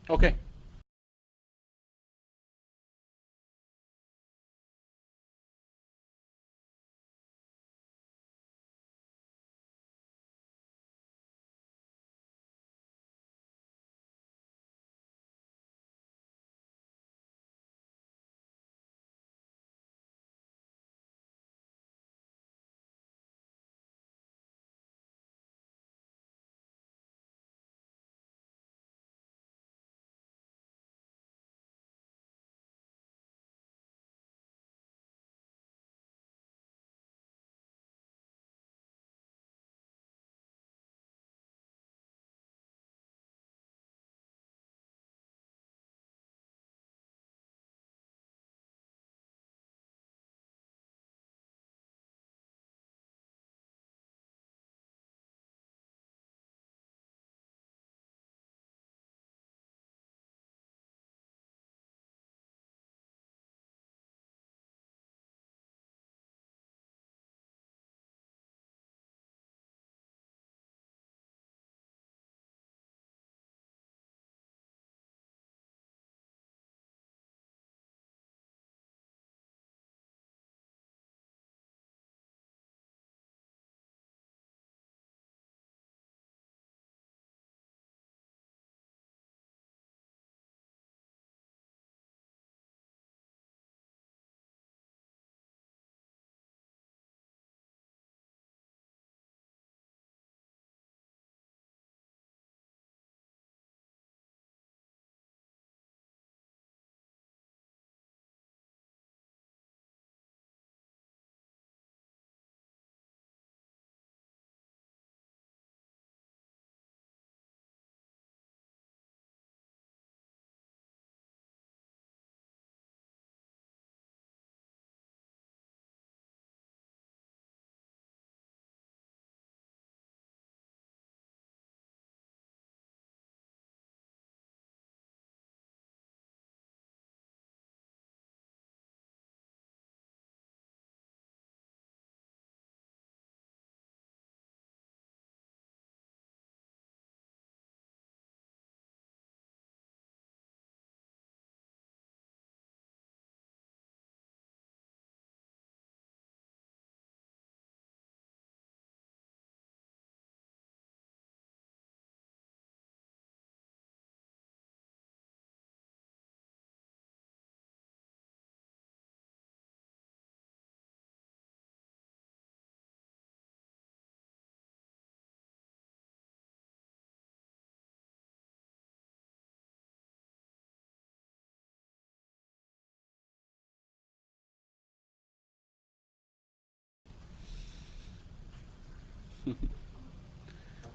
Okay.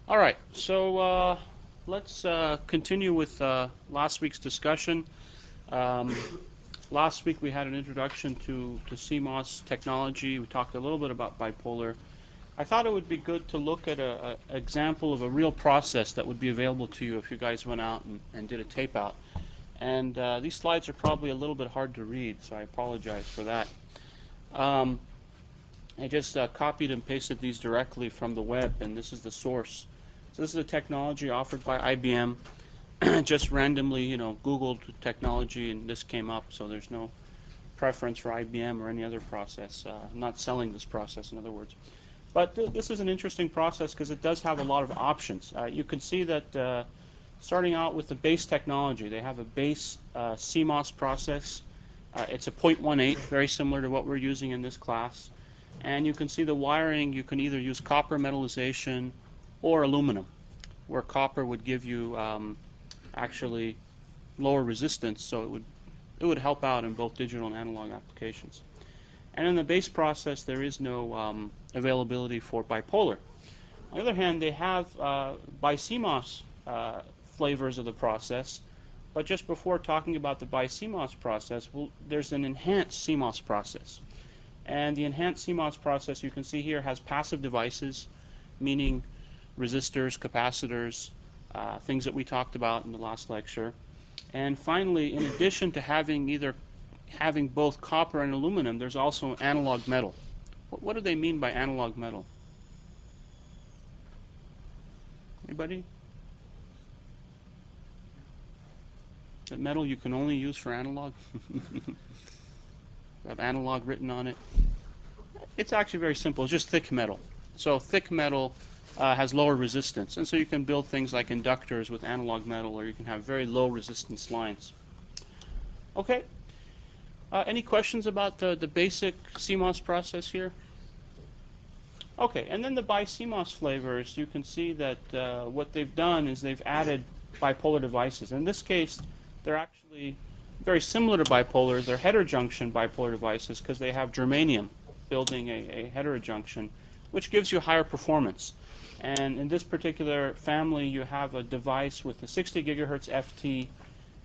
All right. So let's continue with last week's discussion. Um, Last week we had an introduction to CMOS technology. We talked a little bit about bipolar. I thought it would be good to look at an example of a real process that would be available to you if you guys went out and did a tape out. And these slides are probably a little bit hard to read, so I apologize for that. Um, I just copied and pasted these directly from the web, and this is the source. So this is a technology offered by IBM. Just randomly, Googled technology, and this came up, so there's no preference for IBM or any other process. I'm not selling this process, in other words. But this is an interesting process because it does have a lot of options. You can see that starting out with the base technology, they have a base CMOS process. It's a 0.18, very similar to what we're using in this class. And you can see the wiring. You can either use copper metallization or aluminum, where copper would give you actually lower resistance, so it would help out in both digital and analog applications. And in the base process, there is no availability for bipolar. On the other hand, they have BiCMOS flavors of the process. But just before talking about the BiCMOS process, there's an enhanced CMOS process. And the enhanced CMOS process, you can see here, has passive devices, meaning resistors, capacitors, things that we talked about in the last lecture. And finally, in addition to having both copper and aluminum, there's also analog metal. What do they mean by analog metal? Anybody? The metal you can only use for analog. Have analog written on it. It's actually very simple. It's just thick metal. So thick metal has lower resistance, and so you can build things like inductors with analog metal, or you can have very low resistance lines. Okay. Any questions about the basic CMOS process here? Okay, and then the BiCMOS flavors, you can see that what they've done is they've added bipolar devices. In this case, they're actually very similar to bipolar. They're heterojunction bipolar devices because they have germanium building a heterojunction, which gives you higher performance. And in this particular family, you have a device with a 60 gigahertz FT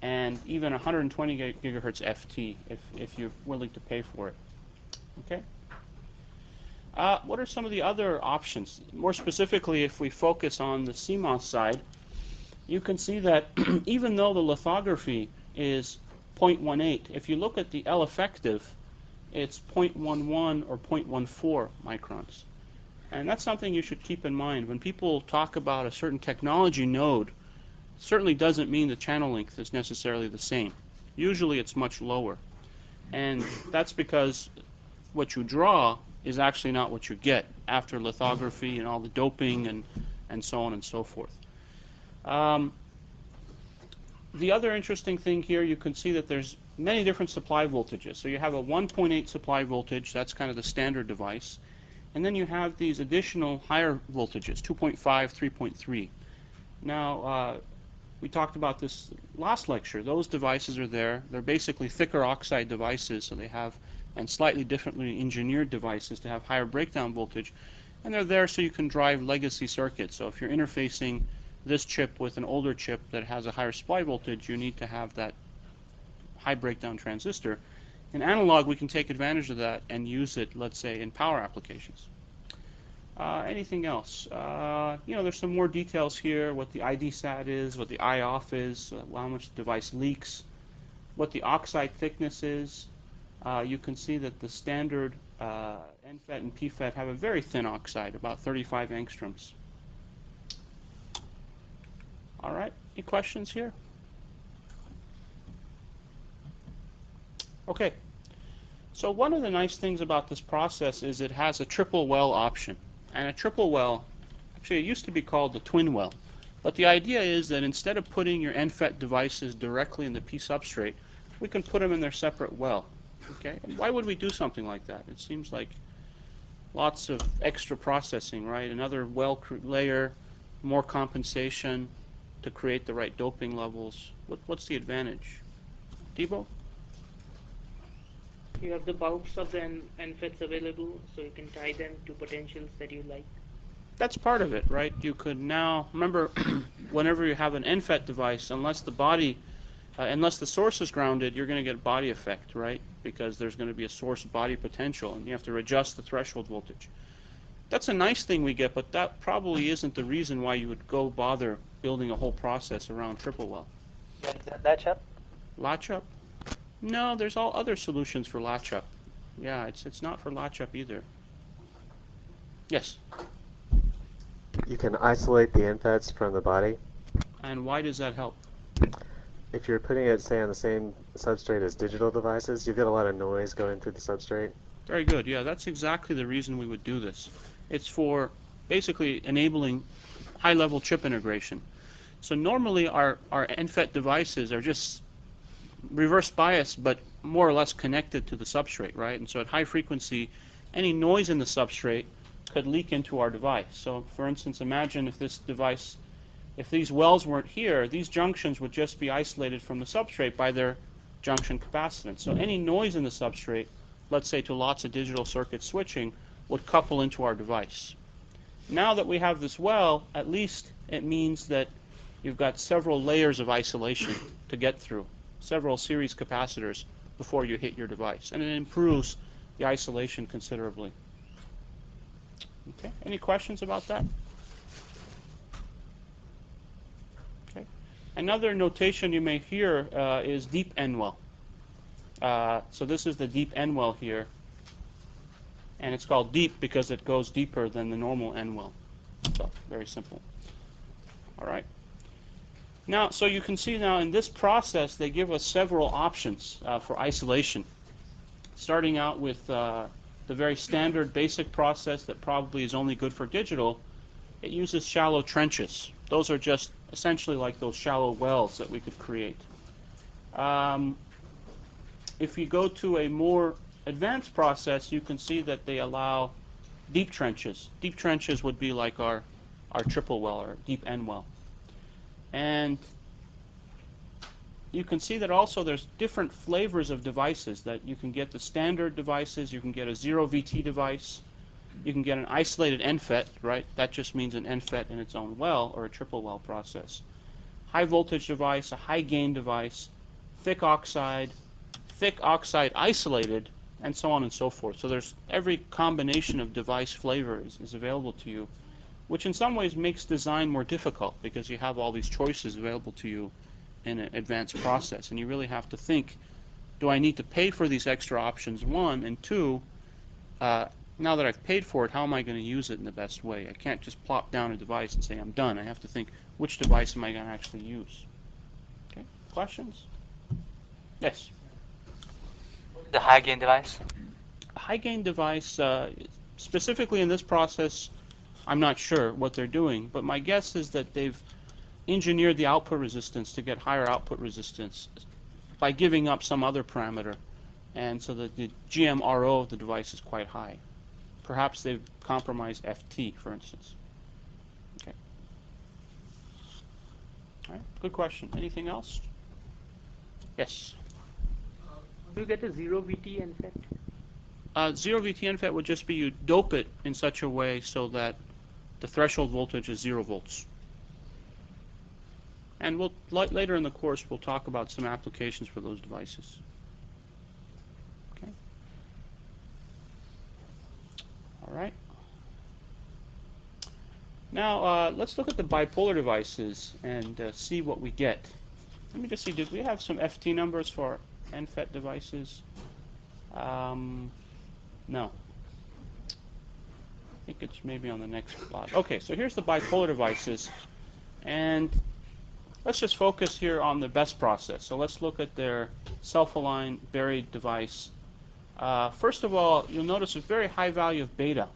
and even 120 gigahertz FT if you're willing to pay for it. Okay. What are some of the other options? More specifically, if we focus on the CMOS side, you can see that even though the lithography is 0.18, if you look at the L effective, it's 0.11 or 0.14 microns. And that's something you should keep in mind. When people talk about a certain technology node, certainly doesn't mean the channel length is necessarily the same. Usually it's much lower. And that's because what you draw is actually not what you get after lithography and all the doping and so on and so forth. The other interesting thing here, you can see that there's many different supply voltages. So you have a 1.8 supply voltage, that's kind of the standard device. And then you have these additional higher voltages, 2.5, 3.3. Now, we talked about this last lecture. Those devices are there. They're basically thicker oxide devices, so they have, and slightly differently engineered devices to have higher breakdown voltage. And they're there so you can drive legacy circuits. So if you're interfacing this chip with an older chip that has a higher supply voltage, you need to have that high breakdown transistor. In analog, we can take advantage of that and use it, let's say, in power applications. Anything else? There's some more details here, what the ID sat is, what the I-off is, how much the device leaks, what the oxide thickness is. You can see that the standard NFET and PFET have a very thin oxide, about 35 angstroms. All right, any questions here? Okay, so one of the nice things about this process is it has a triple well option. And a triple well, actually it used to be called the twin well. But the idea is that instead of putting your NFET devices directly in the P substrate, we can put them in their separate well. Okay, and why would we do something like that? It seems like lots of extra processing, right? Another well layer, more compensation to create the right doping levels. What's the advantage? Debo? You have the bulbs of the NFETs available, so you can tie them to potentials that you like. That's part of it, right? You could now, remember, whenever you have an NFET device, unless the source is grounded, you're going to get body effect, right? Because there's going to be a source body potential, and you have to adjust the threshold voltage. That's a nice thing we get, but that probably isn't the reason why you would go bother building a whole process around triple well. Latch up? Latch up? No, there's all other solutions for latch up. Yeah, it's not for latch up either. Yes? You can isolate the NFETs from the body. And why does that help? If you're putting it, say, on the same substrate as digital devices, you get a lot of noise going through the substrate. Very good. Yeah, that's exactly the reason we would do this. It's for basically enabling high-level chip integration. So normally our NFET devices are just reverse bias, but more or less connected to the substrate, right? And so at high frequency, any noise in the substrate could leak into our device. So for instance, imagine if this device, if these wells weren't here, these junctions would just be isolated from the substrate by their junction capacitance. So any noise in the substrate, let's say to lots of digital circuit switching, would couple into our device. Now that we have this well, at least it means that you've got several layers of isolation to get through, several series capacitors before you hit your device. And it improves the isolation considerably. Okay, any questions about that? Okay. Another notation you may hear is deep N well. So this is the deep N well here. And it's called deep because it goes deeper than the normal N well. So very simple. All right. Now, so you can see now in this process, they give us several options for isolation. Starting out with the very standard basic process that probably is only good for digital, it uses shallow trenches. Those are just essentially like those shallow wells that we could create. If you go to a more advanced process, you can see that they allow deep trenches. Deep trenches would be like our triple well or deep end well. And you can see that also there's different flavors of devices, that you can get the standard devices, you can get a zero VT device, you can get an isolated NFET, right? That just means an NFET in its own well, or a triple well process. High voltage device, a high gain device, thick oxide isolated, and so on and so forth. So there's every combination of device flavor is available to you, which in some ways makes design more difficult because you have all these choices available to you in an advanced process, and you really have to think, do I need to pay for these extra options, one, and two, now that I've paid for it, how am I going to use it in the best way? I can't just plop down a device and say I'm done. I have to think, which device am I going to actually use? Okay, questions? Yes? The high gain device? A high gain device, specifically in this process, I'm not sure what they're doing, but my guess is that they've engineered the output resistance to get higher output resistance by giving up some other parameter, and so that the GMRO of the device is quite high. Perhaps they've compromised FT, for instance. Okay. All right, good question. Anything else? Yes? Do you get a zero VT NFET? Zero VT NFET would just be you dope it in such a way so that the threshold voltage is 0 volts. And we'll later in the course we'll talk about some applications for those devices. Okay. All right. Now let's look at the bipolar devices and see what we get. Let me just see. Did we have some FT numbers for NFET devices? No. I think it's maybe on the next plot. Okay, so here's the bipolar devices, and let's just focus here on the best process. So let's look at their self-aligned buried device. First of all, you'll notice a very high value of beta,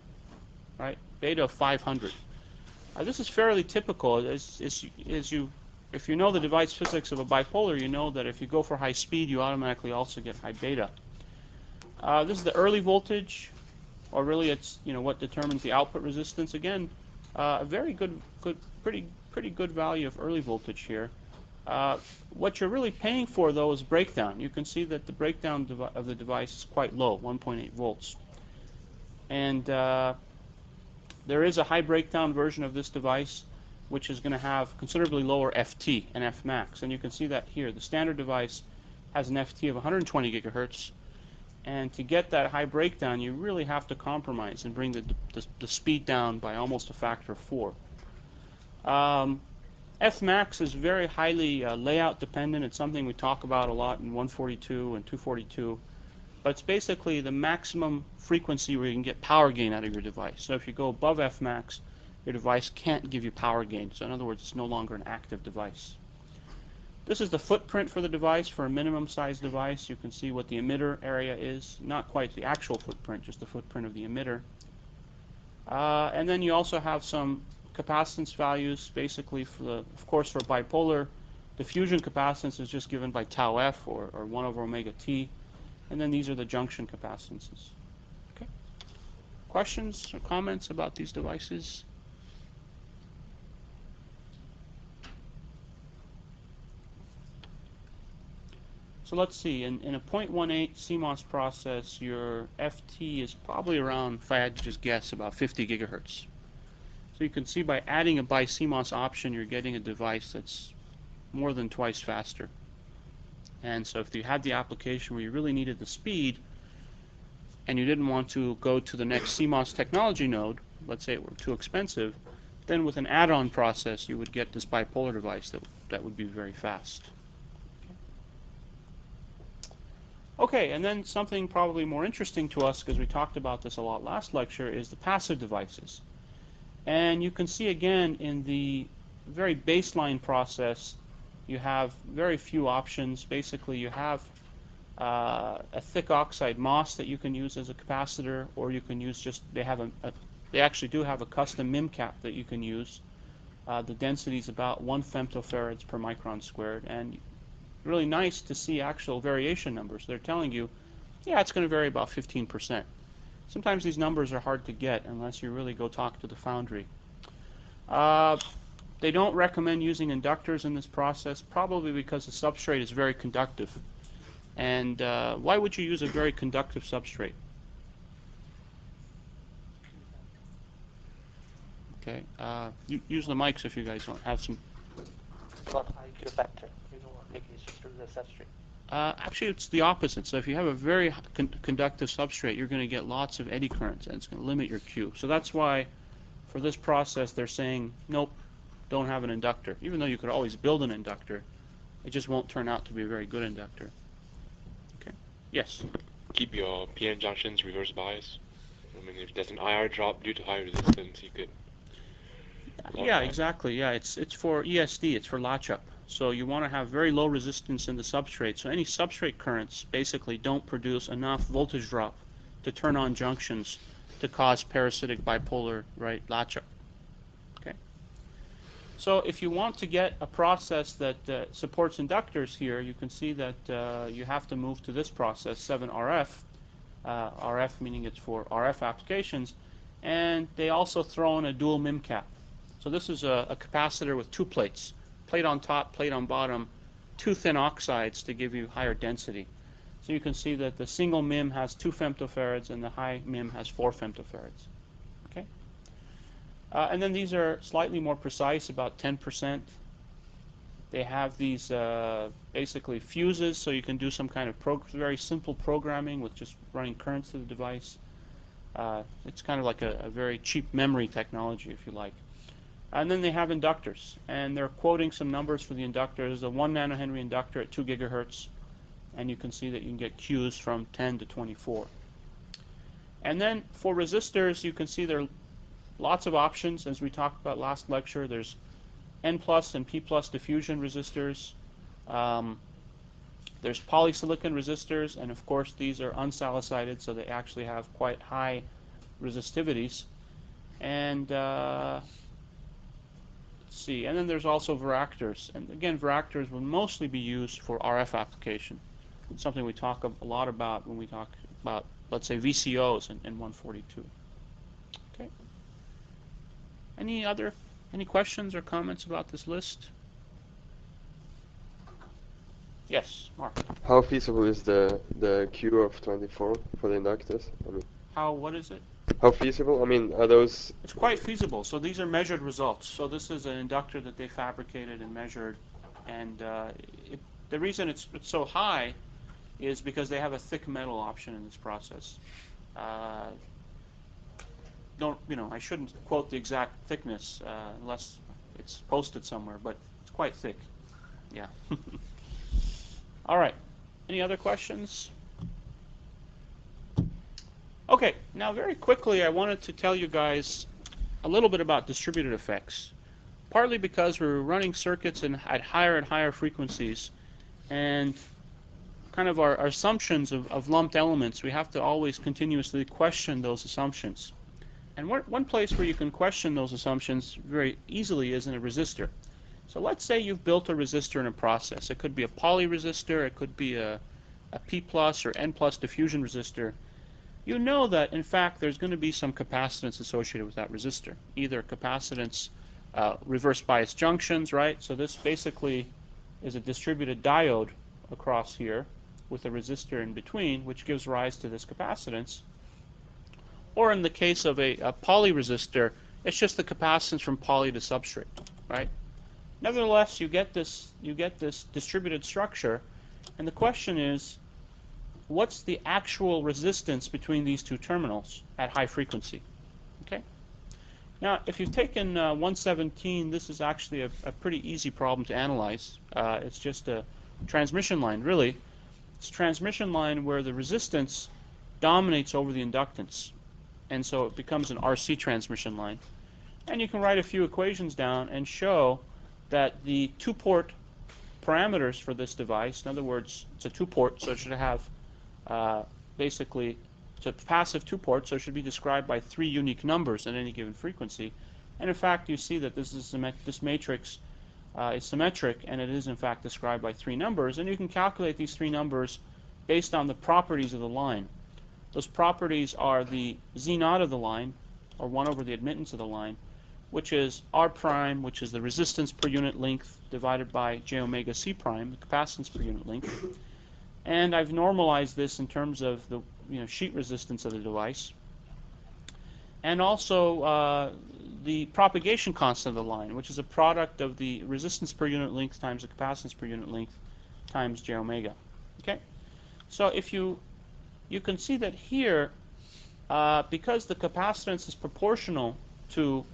right? Beta of 500. This is fairly typical. If you know the device physics of a bipolar, you know that if you go for high speed, you automatically also get high beta. This is the early voltage, or really it's what determines the output resistance. Again, a very pretty good value of early voltage here. What you're really paying for though is breakdown. You can see that the breakdown of the device is quite low, 1.8 volts. And there is a high breakdown version of this device which is going to have considerably lower FT and Fmax. And you can see that here. The standard device has an FT of 120 gigahertz. And to get that high breakdown, you really have to compromise and bring the speed down by almost a factor of 4. Fmax is very highly layout dependent. It's something we talk about a lot in 142 and 242. But it's basically the maximum frequency where you can get power gain out of your device. So if you go above Fmax, your device can't give you power gain. So in other words, it's no longer an active device. This is the footprint for the device for a minimum size device. You can see what the emitter area is. Not quite the actual footprint, just the footprint of the emitter. And then you also have some capacitance values, basically of course for bipolar, diffusion capacitance is just given by tau f or 1 over omega t, and then these are the junction capacitances. Okay. Questions or comments about these devices? So let's see, in a 0.18 CMOS process, your FT is probably around, if I had to just guess, about 50 gigahertz. So you can see by adding a bi-CMOS option, you're getting a device that's more than twice faster. And so if you had the application where you really needed the speed, and you didn't want to go to the next CMOS technology node, let's say it were too expensive, then with an add-on process, you would get this bipolar device that would be very fast. Okay, and then something probably more interesting to us, because we talked about this a lot last lecture, is the passive devices. And you can see again in the very baseline process you have very few options. Basically, you have a thick oxide MOS that you can use as a capacitor, or you can use just, they actually do have a custom MIM cap that you can use. The density is about 1 femtofarads per micron squared, and really nice to see actual variation numbers. They're telling you, yeah, it's going to vary about 15%. Sometimes these numbers are hard to get unless you really go talk to the foundry. They don't recommend using inductors in this process, probably because the substrate is very conductive. And why would you use a very conductive substrate? Okay, use the mics if you guys don't have some. Got high Q factor. You don't want to take issues through the substrate. Actually, it's the opposite. So if you have a very conductive substrate, you're going to get lots of eddy currents, and it's going to limit your Q. So that's why, for this process, they're saying, nope, don't have an inductor. Even though you could always build an inductor, it just won't turn out to be a very good inductor. Okay. Yes? Keep your PN junctions reverse bias. I mean, if there's an IR drop due to high resistance, you could... Yeah, exactly. Yeah, it's for ESD. It's for latch-up. So you want to have very low resistance in the substrate. So any substrate currents basically don't produce enough voltage drop to turn on junctions to cause parasitic bipolar, right, latch-up. Okay. So if you want to get a process that supports inductors here, you can see that you have to move to this process, 7RF. RF meaning it's for RF applications. And they also throw in a dual MIM cap. So this is a capacitor with 2 plates. Plate on top, plate on bottom, 2 thin oxides to give you higher density. So you can see that the single MIM has 2 femtofarads and the high MIM has 4 femtofarads. Okay? And then these are slightly more precise, about 10%. They have these basically fuses, so you can do some kind of very simple programming with just running currents to the device. It's kind of like a very cheap memory technology, if you like. And then they have inductors, and they're quoting some numbers for the inductors. A 1 nanohenry inductor at 2 gigahertz, and you can see that you can get Qs from 10 to 24. And then for resistors, you can see there are lots of options. As we talked about last lecture, there's N plus and P plus diffusion resistors. There's polysilicon resistors, and of course these are unsalicylated, so they actually have quite high resistivities. And see, and then there's also varactors, and again, varactors will mostly be used for RF application. It's something we talk a lot about when we talk about, let's say, VCOs in 142. Okay. Any questions or comments about this list? Yes, Mark. How feasible is the Q of 24 for the inductors? I mean, What is it? how feasible? I mean, are those... It's quite feasible. So these are measured results. So this is an inductor that they fabricated and measured, and the reason it's so high is because they have a thick metal option in this process. I shouldn't quote the exact thickness unless it's posted somewhere, but it's quite thick. Yeah. All right. Any other questions? Okay, now very quickly I wanted to tell you guys a little bit about distributed effects. Partly because we're running circuits at higher and higher frequencies, and kind of our assumptions of lumped elements, we have to always continuously question those assumptions. And one place where you can question those assumptions very easily is in a resistor. So let's say you've built a resistor in a process. It could be a poly resistor, it could be a P plus or N plus diffusion resistor. You know that, in fact, there's going to be some capacitance associated with that resistor. Either capacitance, reverse bias junctions, right? So this basically is a distributed diode across here with a resistor in between, which gives rise to this capacitance. Or in the case of a poly resistor, it's just the capacitance from poly to substrate, right? Nevertheless, you get this distributed structure, and the question is, what's the actual resistance between these two terminals at high frequency? Okay. Now, if you've taken 117, this is actually a pretty easy problem to analyze. It's just a transmission line, really. It's a transmission line where the resistance dominates over the inductance, and so it becomes an RC transmission line. And you can write a few equations down and show that the two-port parameters for this device. In other words, it's a two-port, so it should have basically, it's a passive two-port, so it should be described by 3 unique numbers at any given frequency. And in fact, you see that this matrix is symmetric, and it is in fact described by 3 numbers. And you can calculate these 3 numbers based on the properties of the line. Those properties are the Z0 of the line, or 1 over the admittance of the line, which is R prime, which is the resistance per unit length divided by j omega C prime, the capacitance per unit length. And I've normalized this in terms of the sheet resistance of the device. And also the propagation constant of the line, which is a product of the resistance per unit length times the capacitance per unit length times j omega. Okay? So if you can see that here, because the capacitance is proportional to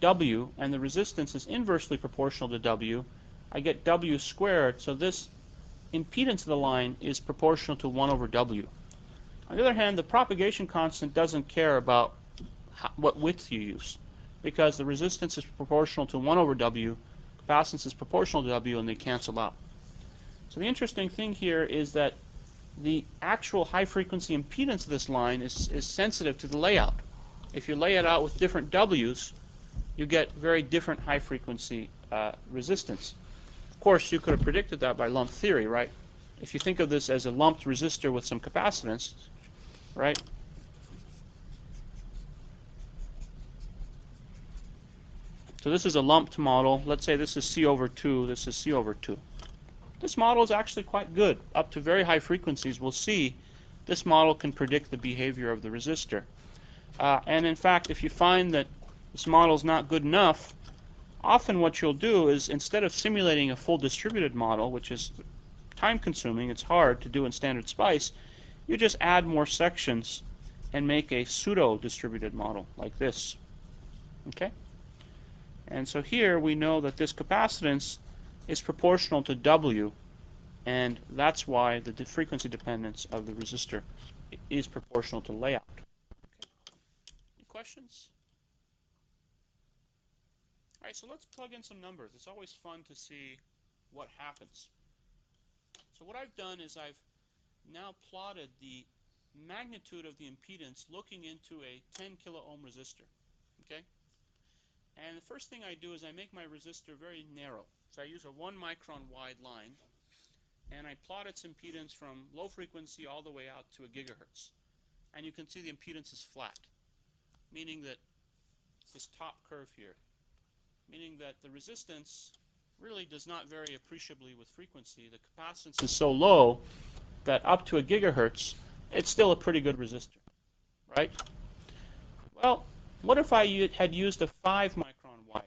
W and the resistance is inversely proportional to W, I get W squared. So this impedance of the line is proportional to 1 over W. On the other hand, the propagation constant doesn't care about what width you use, because the resistance is proportional to 1 over W, capacitance is proportional to W, and they cancel out. So the interesting thing here is that the actual high-frequency impedance of this line is sensitive to the layout. If you lay it out with different W's, you get very different high-frequency resistance. Of course, you could have predicted that by lump theory, right? If you think of this as a lumped resistor with some capacitance, right? So this is a lumped model. Let's say this is C over 2, this is C over 2. This model is actually quite good. Up to very high frequencies, we'll see this model can predict the behavior of the resistor. And in fact, if you find that this model is not good enough, often what you'll do is, instead of simulating a full distributed model, which is time-consuming, it's hard to do in standard SPICE, you just add more sections and make a pseudo-distributed model like this. Okay? And so here we know that this capacitance is proportional to W, and that's why the frequency dependence of the resistor is proportional to layout. Okay. Any questions? All right, so let's plug in some numbers. It's always fun to see what happens. So what I've done is I've now plotted the magnitude of the impedance looking into a 10 kilo ohm resistor. Okay? And the first thing I do is I make my resistor very narrow. So I use a 1 micron wide line, and I plot its impedance from low frequency all the way out to a gigahertz. And you can see the impedance is flat, meaning that this top curve here, meaning that the resistance really does not vary appreciably with frequency. The capacitance is so low that up to a gigahertz, it's still a pretty good resistor, right? Well, what if I had used a 5 micron wide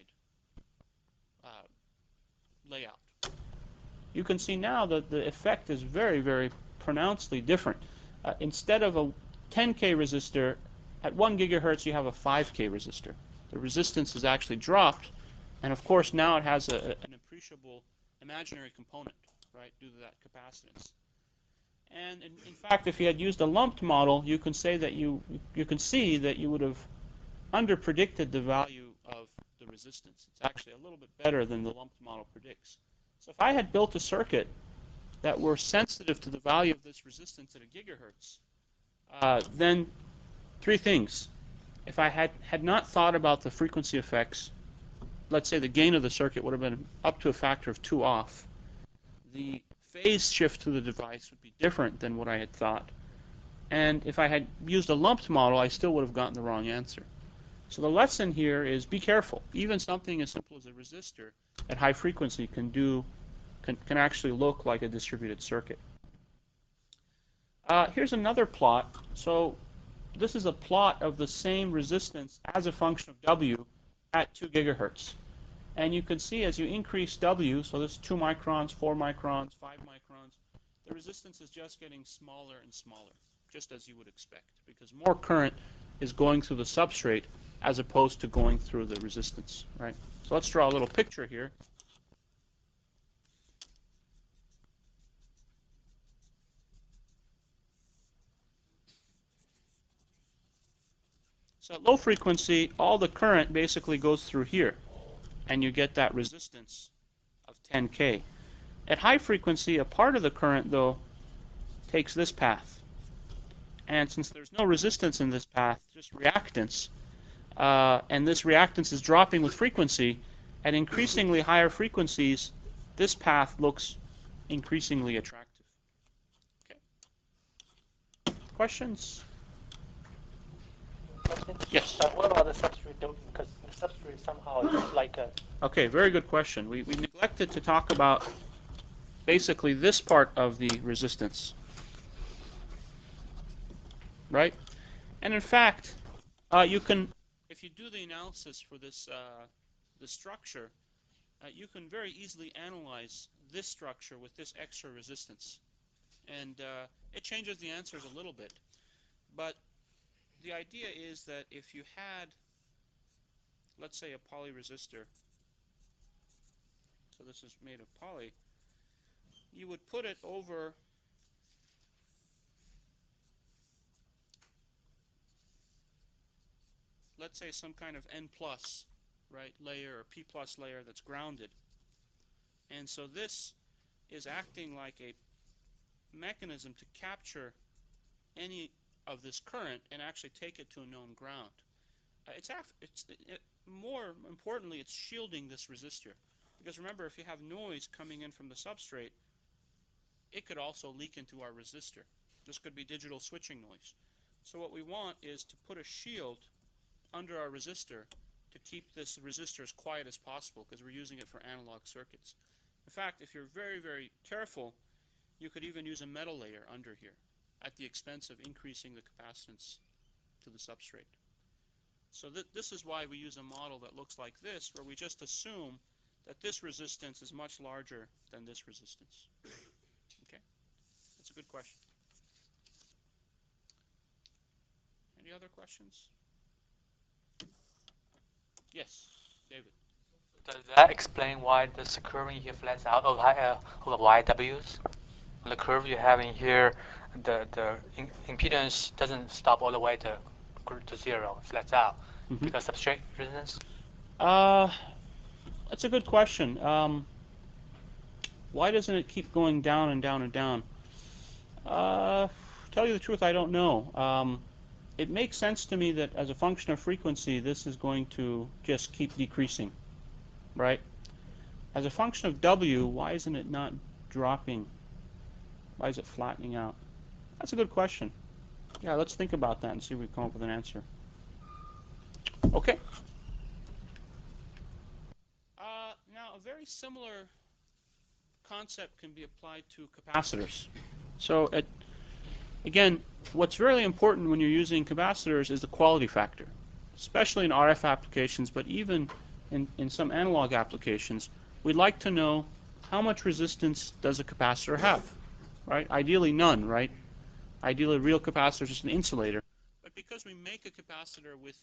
layout? You can see now that the effect is very, very pronouncedly different. Instead of a 10K resistor, at 1 gigahertz you have a 5K resistor. The resistance is actually dropped, and of course now it has an appreciable imaginary component, right, due to that capacitance. And in fact, if you had used a lumped model, you can say that you can see that you would have underpredicted the value of the resistance. It's actually a little bit better than the lumped model predicts. So if I had built a circuit that were sensitive to the value of this resistance at a gigahertz, then 3 things. If I had not thought about the frequency effects, let's say the gain of the circuit would have been up to a factor of 2 off. The phase shift to the device would be different than what I had thought. And if I had used a lumped model, I still would have gotten the wrong answer. So the lesson here is be careful. Even something as simple as a resistor at high frequency can actually look like a distributed circuit. Here's another plot. So this is a plot of the same resistance as a function of W at 2 gigahertz. And you can see as you increase W, so this is 2 microns, 4 microns, 5 microns, the resistance is just getting smaller and smaller, just as you would expect, because more current is going through the substrate as opposed to going through the resistance, right? So let's draw a little picture here. So at low frequency, all the current basically goes through here, and you get that resistance of 10K. At high frequency, a part of the current, though, takes this path. And since there's no resistance in this path, just reactance, and this reactance is dropping with frequency, at increasingly higher frequencies, this path looks increasingly attractive. Okay. Questions? Yes. What about the substrate doping? Because the substrate somehow is like a... Okay, very good question. We neglected to talk about basically this part of the resistance, right? And in fact, you can, if you do the analysis for this the structure, you can very easily analyze this structure with this extra resistance, and it changes the answers a little bit. But the idea is that if you had, let's say, a poly resistor, so this is made of poly, you would put it over let's say some kind of N plus, right, layer or P plus layer that's grounded. And so this is acting like a mechanism to capture any of this current and actually take it to a known ground. More importantly, it's shielding this resistor. Because remember, if you have noise coming in from the substrate, it could also leak into our resistor. This could be digital switching noise. So what we want is to put a shield under our resistor to keep this resistor as quiet as possible, because we're using it for analog circuits. In fact, if you're very, very careful, you could even use a metal layer under here at the expense of increasing the capacitance to the substrate. So this is why we use a model that looks like this, where we just assume that this resistance is much larger than this resistance. Okay? That's a good question. Any other questions? Yes, David. Does that explain why this curve in here flattens out of the YWs? On the curve you have in here, the impedance doesn't stop all the way to zero, it flats out. Mm-hmm. Because substrate resistance? That's a good question. Why doesn't it keep going down and down and down? Tell you the truth, I don't know. It makes sense to me that as a function of frequency, this is going to just keep decreasing, right? As a function of W, why isn't it not dropping? Why is it flattening out? That's a good question. Yeah, let's think about that and see if we come up with an answer. Okay. Now, a very similar concept can be applied to capacitors. So, again, what's really important when you're using capacitors is the quality factor, especially in RF applications, but even in some analog applications. We'd like to know how much resistance does a capacitor have, right? Ideally none, right? Ideally, a real capacitor is just an insulator. But because we make a capacitor with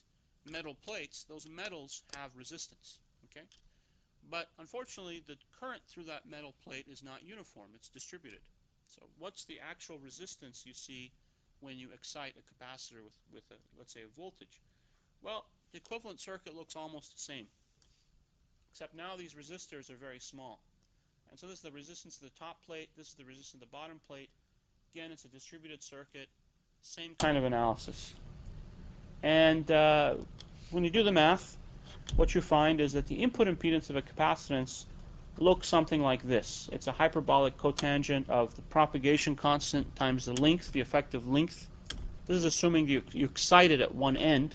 metal plates, those metals have resistance, okay? But unfortunately, the current through that metal plate is not uniform. It's distributed. So what's the actual resistance you see when you excite a capacitor with let's say, a voltage? Well, the equivalent circuit looks almost the same, except now these resistors are very small. And so this is the resistance of the top plate. This is the resistance of the bottom plate. Again, it's a distributed circuit. Same kind of analysis. And when you do the math, what you find is that the input impedance of a capacitance looks something like this. It's a hyperbolic cotangent of the propagation constant times the length, the effective length. This is assuming you excite it at one end.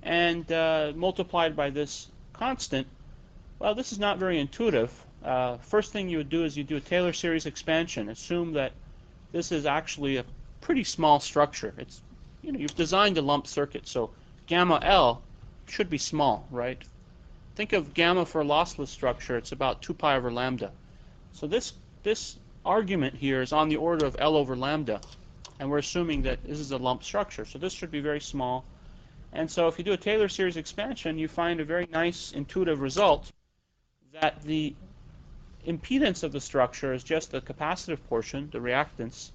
And multiplied by this constant. Well, this is not very intuitive. First thing you would do is you do a Taylor series expansion. Assume that this is actually a pretty small structure. It's, you've designed a lump circuit, so gamma L should be small, right? Think of gamma for a lossless structure. It's about 2 pi over lambda. So this argument here is on the order of L over lambda, and we're assuming that this is a lump structure. So this should be very small. And so if you do a Taylor series expansion, you find a very nice intuitive result that the impedance of the structure is just the capacitive portion, the reactance,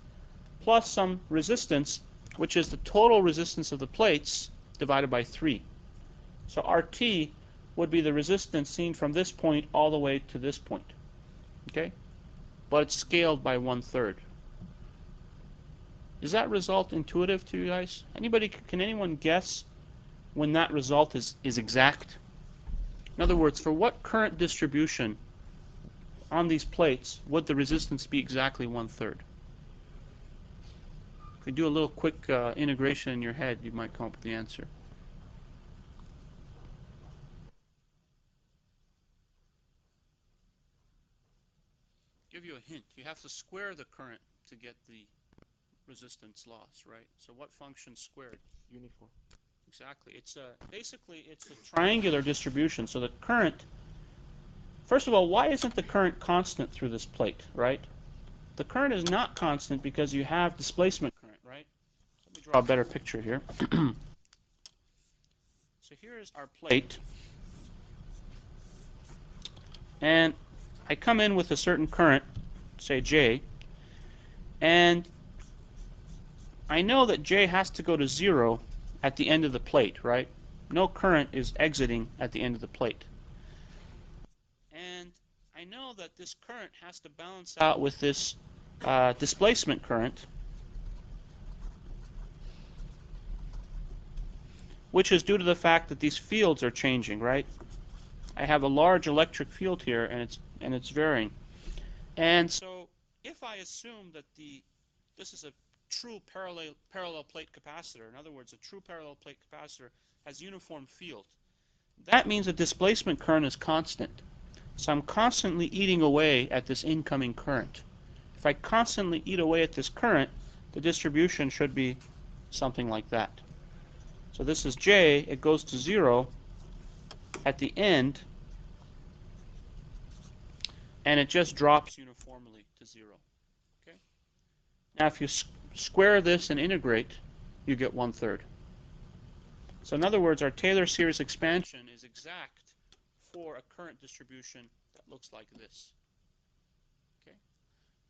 plus some resistance, which is the total resistance of the plates divided by 3. So RT would be the resistance seen from this point all the way to this point. okay? But it's scaled by 1/3. Is that result intuitive to you guys? Can anyone guess when that result is exact? In other words, for what current distribution on these plates would the resistance be exactly 1/3? If you do a little quick integration in your head, you might come up with the answer. Give you a hint. You have to square the current to get the resistance loss, right? So what function squared? Uniform. Exactly. Basically it's a triangular distribution. So the current, first of all, why isn't the current constant through this plate, right? The current is not constant because you have displacement current, right? Let me draw a better picture here. So here's our plate. And I come in with a certain current, say J, and I know that J has to go to 0 at the end of the plate, right? No current is exiting at the end of the plate. And I know that this current has to balance out with this displacement current, which is due to the fact that these fields are changing, right? I have a large electric field here, and it's varying. And so if I assume that this is a true parallel plate capacitor, in other words, a true parallel plate capacitor has uniform field, that means the displacement current is constant. So I'm constantly eating away at this incoming current. If I constantly eat away at this current, the distribution should be something like that. So this is J, it goes to 0 at the end, and it just drops uniformly to 0. Okay? Now if you square this and integrate, you get 1/3. So in other words, our Taylor series expansion is exact for a current distribution that looks like this. Okay?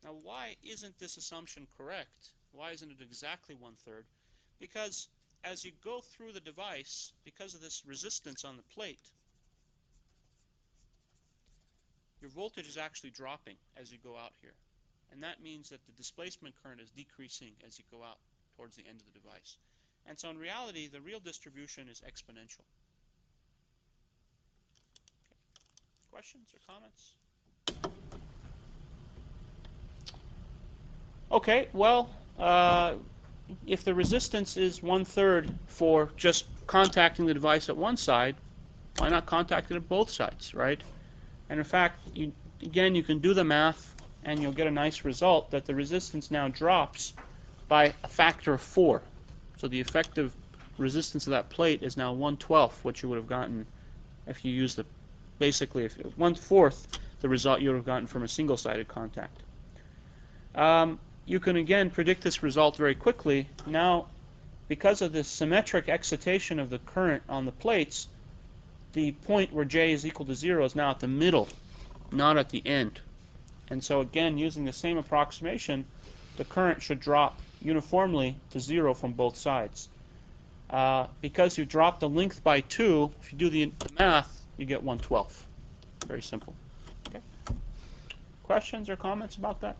Now why isn't this assumption correct? Why isn't it exactly 1/3? Because as you go through the device, because of this resistance on the plate, your voltage is actually dropping as you go out here. And that means that the displacement current is decreasing as you go out towards the end of the device. And so in reality, the real distribution is exponential. Okay. Questions or comments? Okay, well, if the resistance is 1/3 for just contacting the device at one side, why not contact it at both sides, right? And in fact, again, you can do the math, and you'll get a nice result that the resistance now drops by a factor of 4. So the effective resistance of that plate is now 1/12 what you would have gotten if you used basically, if 1/4 the result you would have gotten from a single-sided contact. You can again predict this result very quickly. Now, because of the symmetric excitation of the current on the plates, the point where J is equal to 0 is now at the middle, not at the end. And so again, using the same approximation, the current should drop uniformly to 0 from both sides. Because you drop the length by 2, if you do the math, you get 1/12. Very simple. Okay. Questions or comments about that?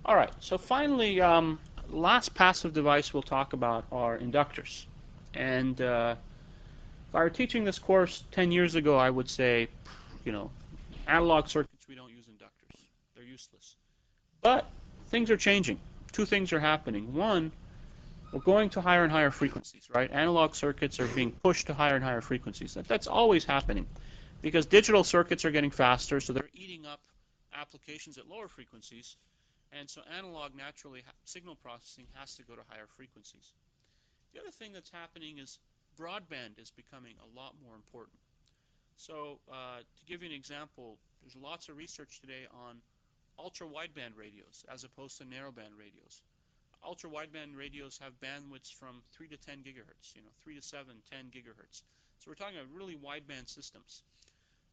All right, so finally, last passive device we'll talk about are inductors. And if I were teaching this course 10 years ago, I would say, analog circuits, we don't use inductors. They're useless. But things are changing. Two things are happening. One, we're going to higher and higher frequencies, right? Analog circuits are being pushed to higher and higher frequencies. That's always happening because digital circuits are getting faster, so they're eating up applications at lower frequencies. And so analog, naturally, signal processing has to go to higher frequencies. The other thing that's happening is broadband is becoming a lot more important. So to give you an example, there's lots of research today on ultra-wideband radios as opposed to narrowband radios. Ultra-wideband radios have bandwidths from 3 to 10 gigahertz, 3 to 7, 10 gigahertz. So we're talking about really wideband systems.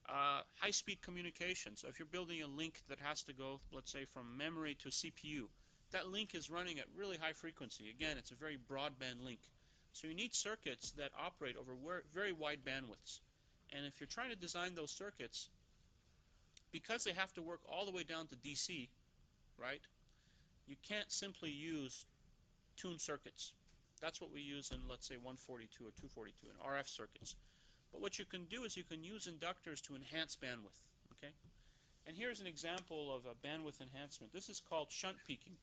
High-speed communication. So if you're building a link that has to go, let's say, from memory to CPU, that link is running at really high frequency. Again, it's a very broadband link. So you need circuits that operate over very wide bandwidths. And if you're trying to design those circuits, because they have to work all the way down to DC, right, you can't simply use tuned circuits. That's what we use in, let's say, 142 or 242 in RF circuits. But what you can do is you can use inductors to enhance bandwidth. Okay? And here's an example of a bandwidth enhancement. This is called shunt peaking.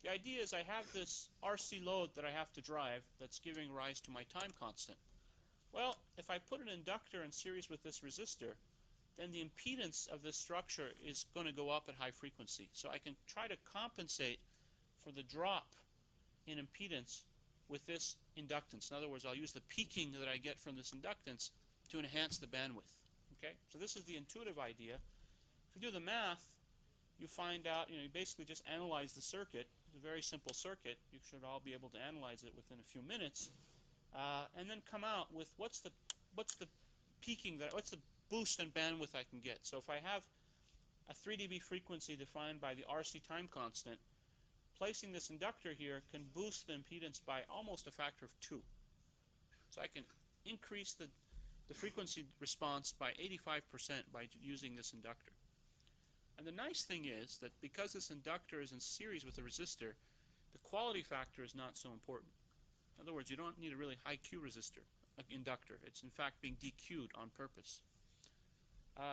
The idea is I have this RC load that I have to drive that's giving rise to my time constant. Well, if I put an inductor in series with this resistor, then the impedance of this structure is going to go up at high frequency. So I can try to compensate for the drop in impedance with this inductance. In other words, I'll use the peaking that I get from this inductance to enhance the bandwidth. Okay? So this is the intuitive idea. If you do the math, you find out, you basically just analyze the circuit. It's a very simple circuit. You should all be able to analyze it within a few minutes, and then come out with what's the peaking what's the boost in bandwidth I can get. So if I have a 3 dB frequency defined by the RC time constant, placing this inductor here can boost the impedance by almost a factor of 2. So I can increase the frequency response by 85% by using this inductor. And the nice thing is that because this inductor is in series with a resistor, the quality factor is not so important. In other words, you don't need a really high Q resistor, inductor. It's in fact being DQ'd on purpose.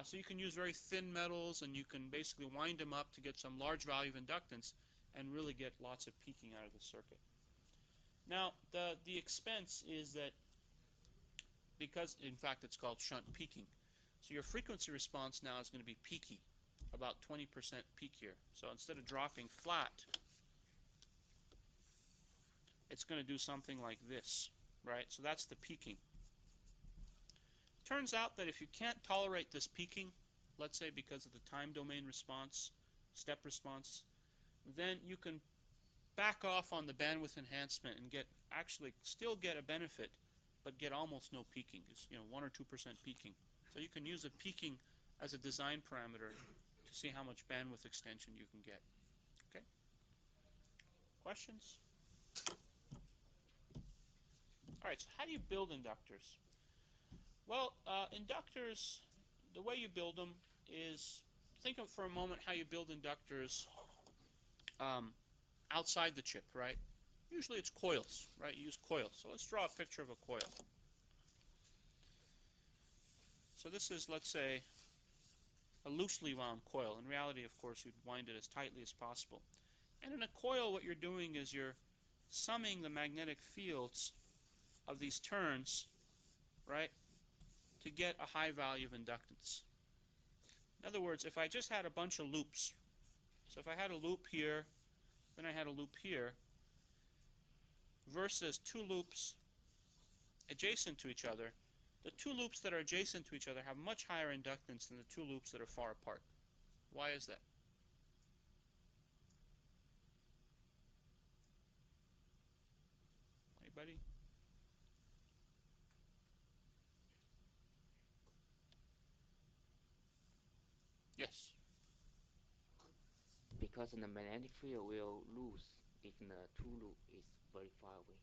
So you can use very thin metals, and you can basically wind them up to get some large value of inductance and really get lots of peaking out of the circuit. Now, the expense is that because, in fact, it's called shunt peaking, so your frequency response now is going to be peaky, about 20% peak here. So instead of dropping flat, it's going to do something like this, right? So that's the peaking. Turns out that if you can't tolerate this peaking, let's say because of the time domain response, step response, then you can back off on the bandwidth enhancement and actually still get a benefit, but get almost no peaking. It's 1 or 2% peaking. So you can use the peaking as a design parameter to see how much bandwidth extension you can get. Okay? Questions? All right, so how do you build inductors? Well, inductors, the way you build them is, think of for a moment how you build inductors outside the chip, right? Usually it's coils, right? You use coils. So let's draw a picture of a coil. So this is, let's say, a loosely wound coil. In reality, of course, you'd wind it as tightly as possible. And in a coil, what you're doing is you're summing the magnetic fields of these turns, right, to get a high value of inductance. In other words, if I just had a bunch of loops, so if I had a loop here, then I had a loop here, versus two loops adjacent to each other, the two loops that are adjacent to each other have much higher inductance than the two loops that are far apart. Why is that? Anybody? Yes. Because the magnetic field will lose if the two loop is very far away.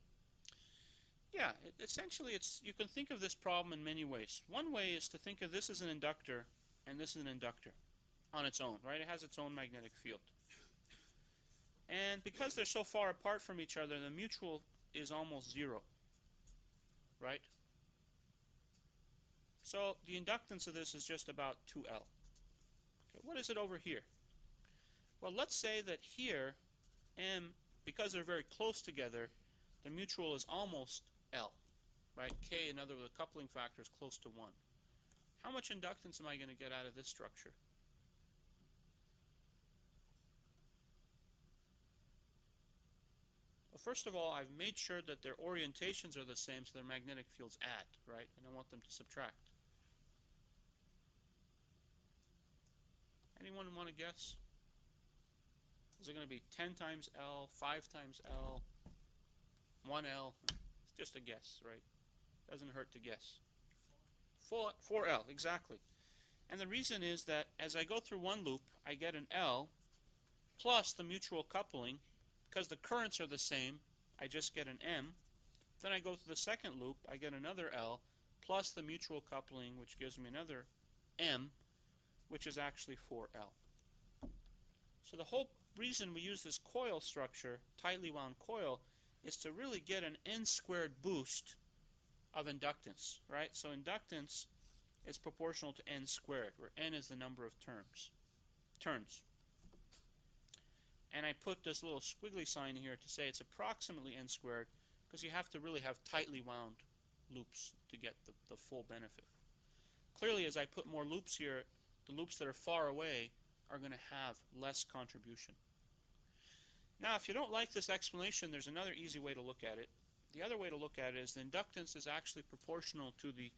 Yeah, essentially you can think of this problem in many ways. One way is to think of this as an inductor and this is an inductor on its own, right? It has its own magnetic field. And because they're so far apart from each other, the mutual is almost zero, right? So the inductance of this is just about 2L. Okay, what is it over here? Well, let's say that here, M, because they're very close together, the mutual is almost L, right? K, in other words, the coupling factor is close to 1. How much inductance am I going to get out of this structure? Well, first of all, I've made sure that their orientations are the same, so their magnetic fields add, right? I don't want them to subtract. Anyone want to guess? Is it going to be 10 times L, 5 times L, 1L? It's just a guess, right? Doesn't hurt to guess. 4L, exactly. And the reason is that as I go through one loop, I get an L plus the mutual coupling. Because the currents are the same, I just get an M. Then I go through the second loop, I get another L plus the mutual coupling, which gives me another M, which is actually 4L. So the whole reason we use this coil structure, tightly wound coil, is to really get an n squared boost of inductance, right? So inductance is proportional to n squared, where n is the number of turns. And I put this little squiggly sign here to say it's approximately n squared, because you have to really have tightly wound loops to get the full benefit. Clearly, as I put more loops here, the loops that are far away are going to have less contribution. Now, if you don't like this explanation, there's another easy way to look at it. The other way to look at it is the inductance is actually proportional to the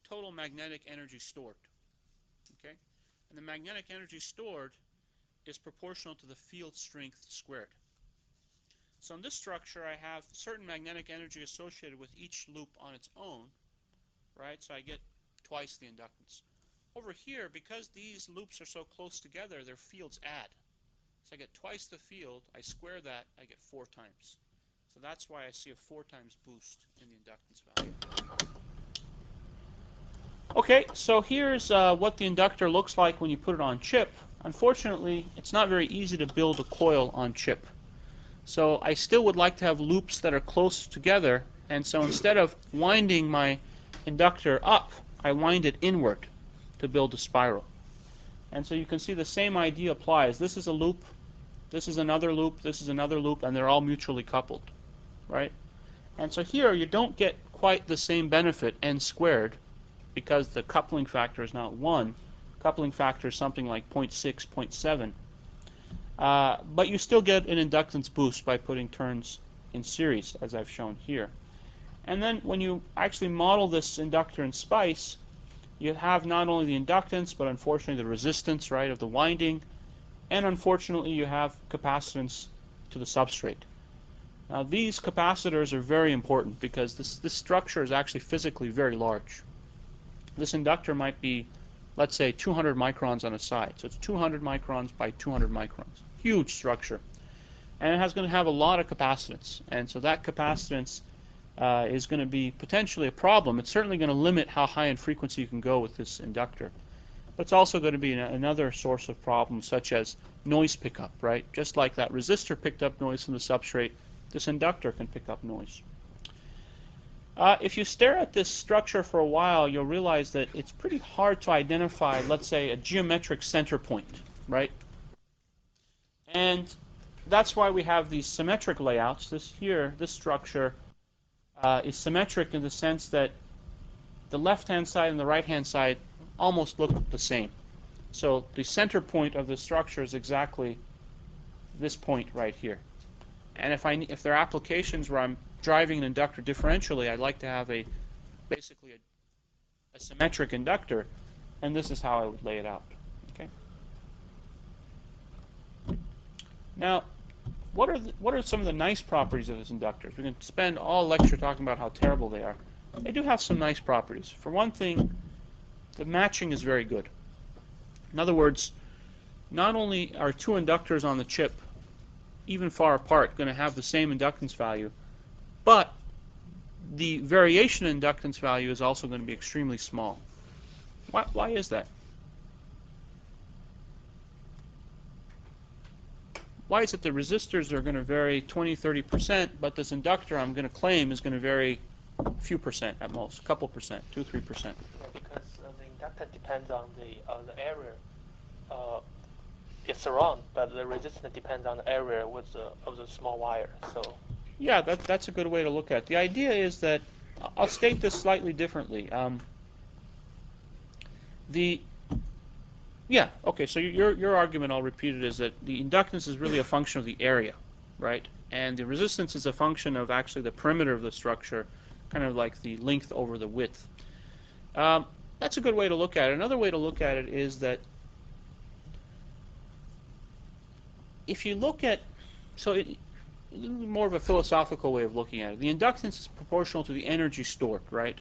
total magnetic energy stored. Okay? And the magnetic energy stored is proportional to the field strength squared. So in this structure, I have certain magnetic energy associated with each loop on its own, right? So I get twice the inductance. Over here, because these loops are so close together, their fields add. So I get twice the field, I square that, I get 4 times. So that's why I see a 4 times boost in the inductance value. Okay, so here's what the inductor looks like when you put it on chip. Unfortunately, it's not very easy to build a coil on chip. So I still would like to have loops that are close together, and so instead of winding my inductor up, I wind it inward to build a spiral. And so you can see the same idea applies. This is a loop, this is another loop, this is another loop, and they're all mutually coupled, right? And so here you don't get quite the same benefit, n squared, because the coupling factor is not 1. Coupling factor is something like 0.6, 0.7. But you still get an inductance boost by putting turns in series, as I've shown here. And then when you actually model this inductor in SPICE, you have not only the inductance, but unfortunately the resistance, right, of the winding, and unfortunately you have capacitance to the substrate. Now these capacitors are very important because this structure is actually physically very large. This inductor might be, let's say, 200 microns on a side. So it's 200 microns by 200 microns. Huge structure. And it has going to have a lot of capacitance. And so that capacitance is going to be potentially a problem. It's certainly going to limit how high in frequency you can go with this inductor. But it's also going to be another source of problems, such as noise pickup, right? Just like that resistor picked up noise from the substrate, this inductor can pick up noise. If you stare at this structure for a while, you'll realize that it's pretty hard to identify, let's say, a geometric center point, right? And that's why we have these symmetric layouts. This structure is symmetric in the sense that the left-hand side and the right-hand side almost look the same. So the center point of the structure is exactly this point right here. And if there are applications where I'm driving an inductor differentially, I'd like to have basically a symmetric inductor, and this is how I would lay it out. Okay. Now, what are some of the nice properties of these inductors? We can spend all lecture talking about how terrible they are. They do have some nice properties. For one thing, the matching is very good. In other words, not only are 2 inductors on the chip, even far apart, going to have the same inductance value, but the variation in inductance value is also going to be extremely small. Why is that? Why is it the resistors are going to vary 20, 30%, but this inductor I'm going to claim is going to vary a few percent at most, a couple percent, 2, 3%? Yeah, because the inductor depends on the area it's around, but the resistance depends on the area of the small wire. So yeah, that's a good way to look at it. The idea is that I'll state this slightly differently. So your argument, I'll repeat it, is that the inductance is really a function of the area, right? And the resistance is a function of actually the perimeter of the structure, kind of like the length over the width. That's a good way to look at it. Another way to look at it is that if you look at, more of a philosophical way of looking at it, the inductance is proportional to the energy stored, right?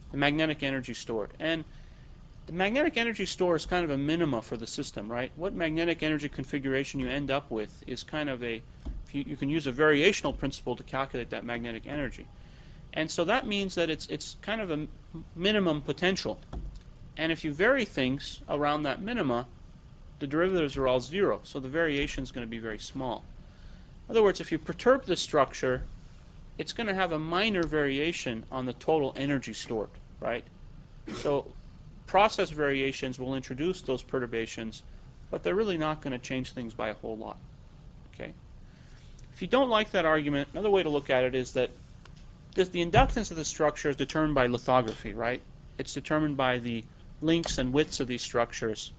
The magnetic energy stored. And the magnetic energy store is kind of a minima for the system, right? What magnetic energy configuration you end up with is kind of you can use a variational principle to calculate that magnetic energy. And so that means that it's kind of a minimum potential. And if you vary things around that minima, the derivatives are all zero, so the variation is going to be very small. In other words, if you perturb the structure, it's going to have a minor variation on the total energy stored, right? So process variations will introduce those perturbations, but they're really not going to change things by a whole lot. Okay. If you don't like that argument, another way to look at it is that the inductance of the structure is determined by lithography, right? It's determined by the lengths and widths of these structures.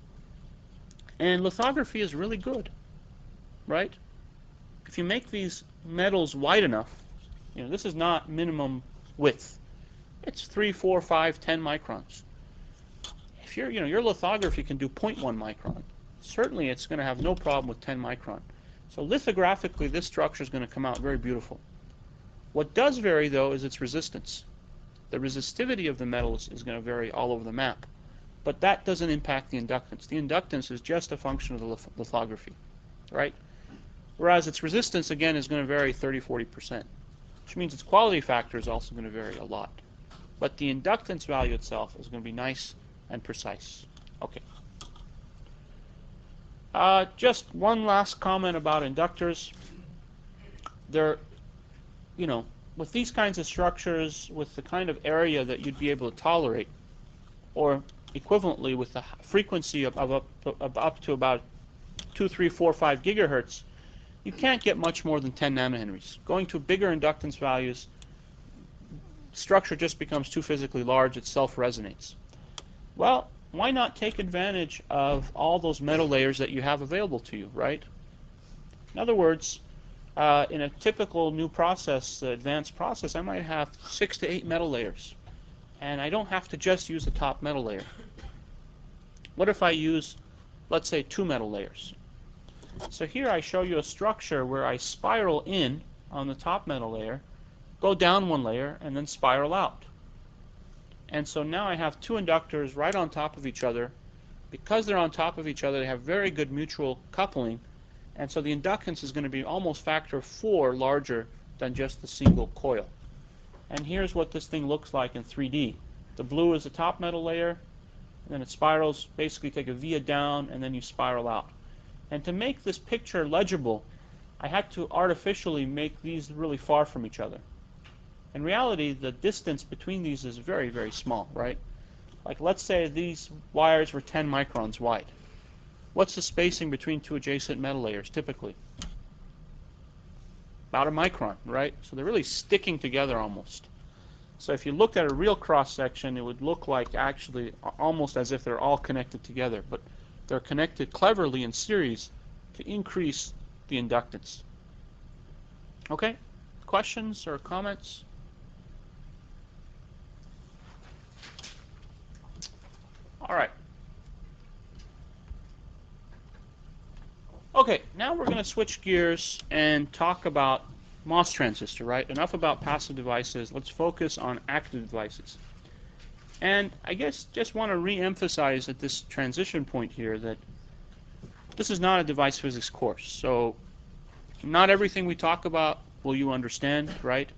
And lithography is really good, right? If you make these metals wide enough, this is not minimum width. It's 3, 4, 5, 10 microns. If your lithography can do 0.1 micron, certainly it's going to have no problem with 10 micron. So lithographically, this structure is going to come out very beautiful. What does vary, though, is its resistance. The resistivity of the metals is going to vary all over the map. But that doesn't impact the inductance. The inductance is just a function of the lithography, right? Whereas its resistance, again, is going to vary 30–40%, which means its quality factor is also going to vary a lot. But the inductance value itself is going to be nice and precise. Okay. Just one last comment about inductors. They're, with these kinds of structures, with the kind of area that you'd be able to tolerate, or equivalently with the frequency of up to about 2, 3, 4, 5 gigahertz, you can't get much more than 10 nanohenries. Going to bigger inductance values, structure just becomes too physically large, it self-resonates. Well, why not take advantage of all those metal layers that you have available to you, right? In other words, in a typical new process, advanced process, I might have 6 to 8 metal layers. And I don't have to just use the top metal layer. What if I use, let's say, 2 metal layers? So here I show you a structure where I spiral in on the top metal layer, go down 1 layer, and then spiral out. And so now I have 2 inductors right on top of each other. Because they're on top of each other, they have very good mutual coupling. And so the inductance is going to be almost factor 4 larger than just the single coil. And here's what this thing looks like in 3D. The blue is the top metal layer, and then it spirals, basically take a via down, and then you spiral out. And to make this picture legible, I had to artificially make these really far from each other. In reality, the distance between these is very, very small, right? Like, let's say these wires were 10 microns wide. What's the spacing between 2 adjacent metal layers, typically? About a micron, right? So they're really sticking together almost. So if you looked at a real cross-section, it would look like actually almost as if they're all connected together. But they're connected cleverly in series to increase the inductance. Okay? Questions or comments? All right. Okay, now we're going to switch gears and talk about MOS transistor, right? Enough about passive devices. Let's focus on active devices. And I guess just want to re-emphasize at this transition point here that this is not a device physics course. So not everything we talk about will you understand, right?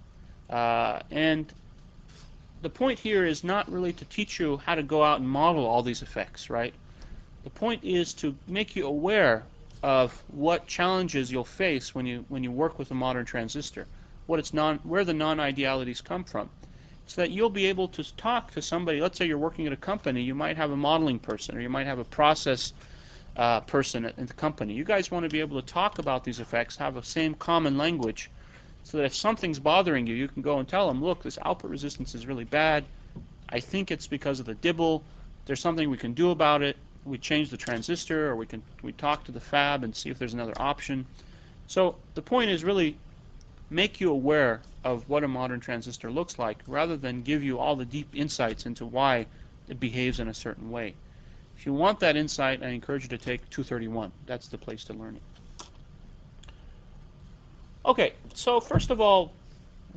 And the point here is not really to teach you how to go out and model all these effects, right? The point is to make you aware of what challenges you'll face when you work with a modern transistor, where the non-idealities come from, so that you'll be able to talk to somebody. Let's say you're working at a company, you might have a modeling person, or you might have a process person at the company. You guys want to be able to talk about these effects, have the same common language, so that if something's bothering you, you can go and tell them, look, this output resistance is really bad. I think it's because of the dibble. There's something we can do about it. We change the transistor, or we talk to the fab and see if there's another option. So the point is really make you aware of what a modern transistor looks like, rather than give you all the deep insights into why it behaves in a certain way. If you want that insight, I encourage you to take 231. That's the place to learn it. Okay, so first of all,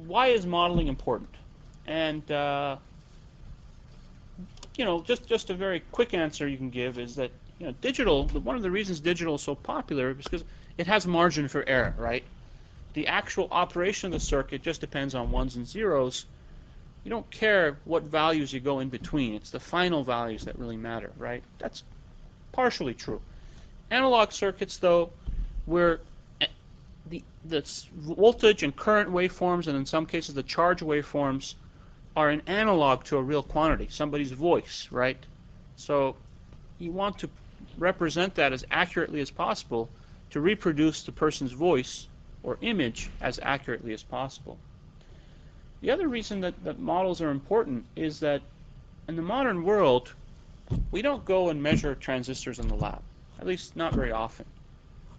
why is modeling important? And just a very quick answer you can give is that digital. One of the reasons digital is so popular is because it has margin for error, right? The actual operation of the circuit just depends on ones and zeros, you don't care what values you go in between. It's the final values that really matter, right? That's partially true. Analog circuits, though, where the voltage and current waveforms, and in some cases the charge waveforms, are an analog to a real quantity, somebody's voice, right? So you want to represent that as accurately as possible to reproduce the person's voice or image as accurately as possible. The other reason that models are important is that in the modern world, we don't go and measure transistors in the lab, at least not very often,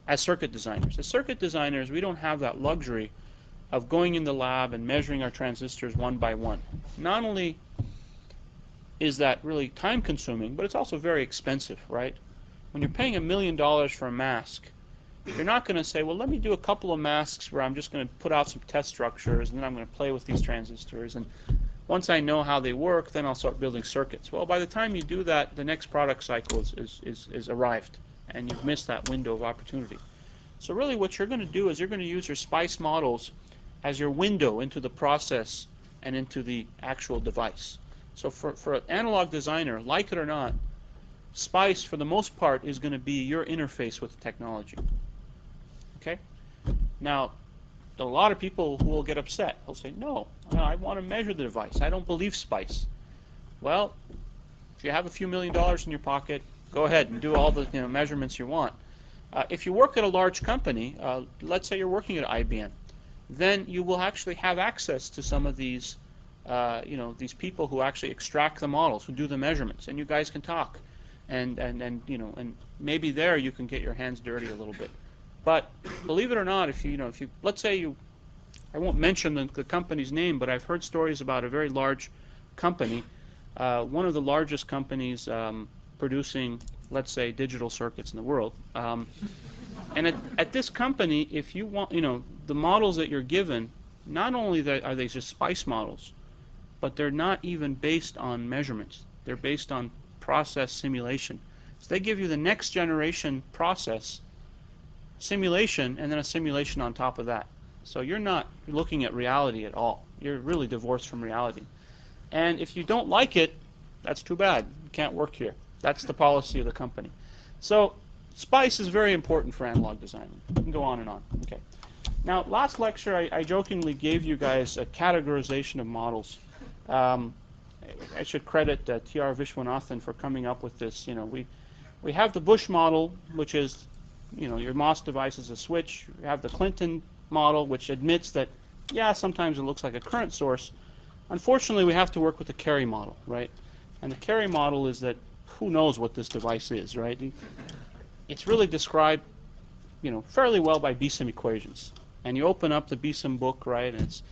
as circuit designers. As circuit designers, we don't have that luxury of going in the lab and measuring our transistors one by one. Not only is that really time consuming, but it's also very expensive, right? When you're paying $1 million for a mask, you're not going to say, well, let me do a couple of masks where I'm just going to put out some test structures, and then I'm going to play with these transistors, and once I know how they work, then I'll start building circuits. Well, by the time you do that, the next product cycle is arrived, and you've missed that window of opportunity. So really what you're going to do is you're going to use your SPICE models as your window into the process and into the actual device. So for an analog designer, like it or not, SPICE, for the most part, is going to be your interface with the technology. Okay? Now, a lot of people who will get upset. They'll say, no, I want to measure the device. I don't believe SPICE. Well, if you have a few $1 million in your pocket, go ahead and do all the measurements you want. If you work at a large company, let's say you're working at IBM, then you will actually have access to some of these, these people who actually extract the models, who do the measurements, and you guys can talk, and maybe there you can get your hands dirty a little bit. But believe it or not, if you let's say I won't mention the company's name, but I've heard stories about a very large company, one of the largest companies producing, let's say, digital circuits in the world. And at this company, if you want, the models that you're given, not only are they just SPICE models, but they're not even based on measurements. They're based on process simulation. So they give you the next generation process simulation, and then a simulation on top of that. So you're not looking at reality at all. You're really divorced from reality. And if you don't like it, that's too bad. You can't work here. That's the policy of the company. So SPICE is very important for analog design. You can go on and on. Okay. Now, last lecture, I jokingly gave you guys a categorization of models. I should credit T.R. Vishwanathan for coming up with this. We have the Bush model, which is your MOS device is a switch. You have the Clinton model, which admits that, yeah, sometimes it looks like a current source. Unfortunately, we have to work with the Carey model, right? And the Carey model is that who knows what this device is, right? It's really described, fairly well by BSIM equations. And you open up the BSIM book, right, and it's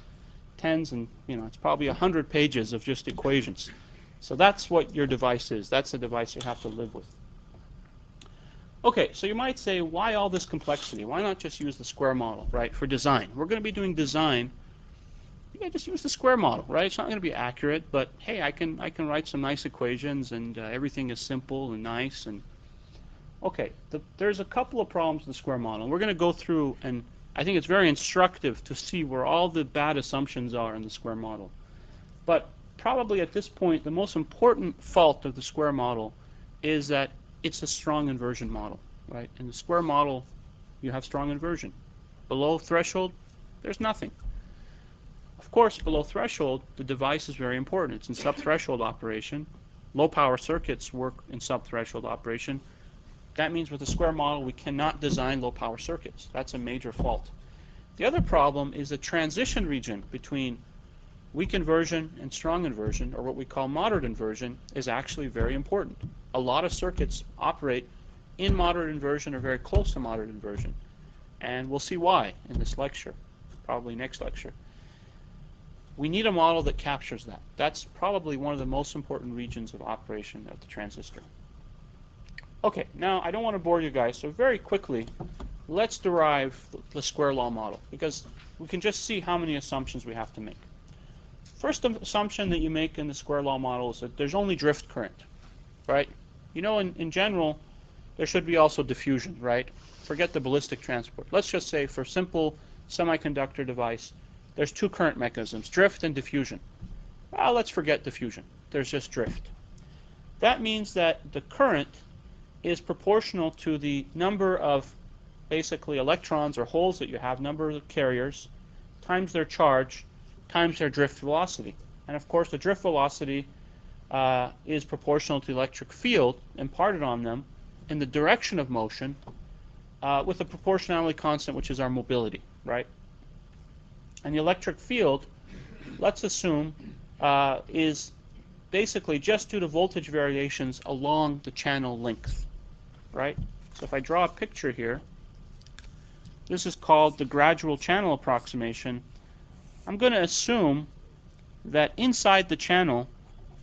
tens and, it's probably 100 pages of just equations. So that's what your device is. That's the device you have to live with. Okay, so you might say, why all this complexity? Why not just use the square model, right, for design? We're going to be doing design. You can just use the square model, right? It's not going to be accurate, but hey, I can write some nice equations, and everything is simple and nice. And okay, there's a couple of problems with the square model. We're going to go through, and I think it's very instructive to see where all the bad assumptions are in the square model. But probably at this point, the most important fault of the square model is that it's a strong inversion model, right? In the square model, you have strong inversion. Below threshold, there's nothing. Of course, below threshold, the device is very important. It's in sub-threshold operation. Low power circuits work in sub-threshold operation. That means with the square model, we cannot design low power circuits. That's a major fault. The other problem is the transition region between weak inversion and strong inversion, or what we call moderate inversion, is actually very important. A lot of circuits operate in moderate inversion or very close to moderate inversion. And we'll see why in this lecture, probably next lecture. We need a model that captures that. That's probably one of the most important regions of operation of the transistor. Okay, now I don't want to bore you guys, so very quickly, let's derive the square law model, because we can just see how many assumptions we have to make. First assumption that you make in the square law model is that there's only drift current, right? In general, there should be also diffusion, right? Forget the ballistic transport. Let's just say for simple semiconductor device, there's two current mechanisms, drift and diffusion. let's forget diffusion. There's just drift. That means that the current is proportional to the number of basically electrons or holes that you have, number of carriers, times their charge, times their drift velocity. And of course, the drift velocity is proportional to the electric field imparted on them in the direction of motion with a proportionality constant, which is our mobility, right? And the electric field, let's assume, is basically just due to voltage variations along the channel length, right? So if I draw a picture here, this is called the gradual channel approximation. I'm going to assume that inside the channel,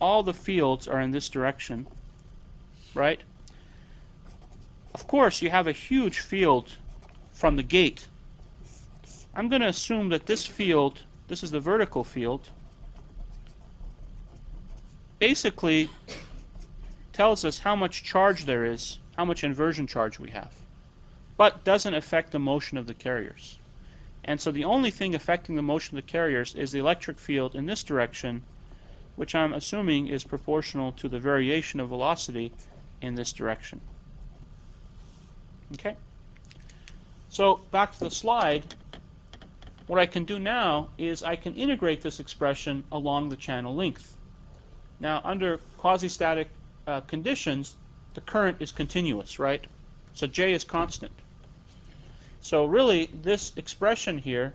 all the fields are in this direction, right? Of course, you have a huge field from the gate. I'm going to assume that this field, this is the vertical field, basically tells us how much charge there is, how much inversion charge we have, but doesn't affect the motion of the carriers. And so the only thing affecting the motion of the carriers is the electric field in this direction, which I'm assuming is proportional to the variation of velocity in this direction. Okay? So back to the slide, what I can do now is I can integrate this expression along the channel length. Now, under quasi-static conditions, the current is continuous, right? So J is constant. So really, this expression here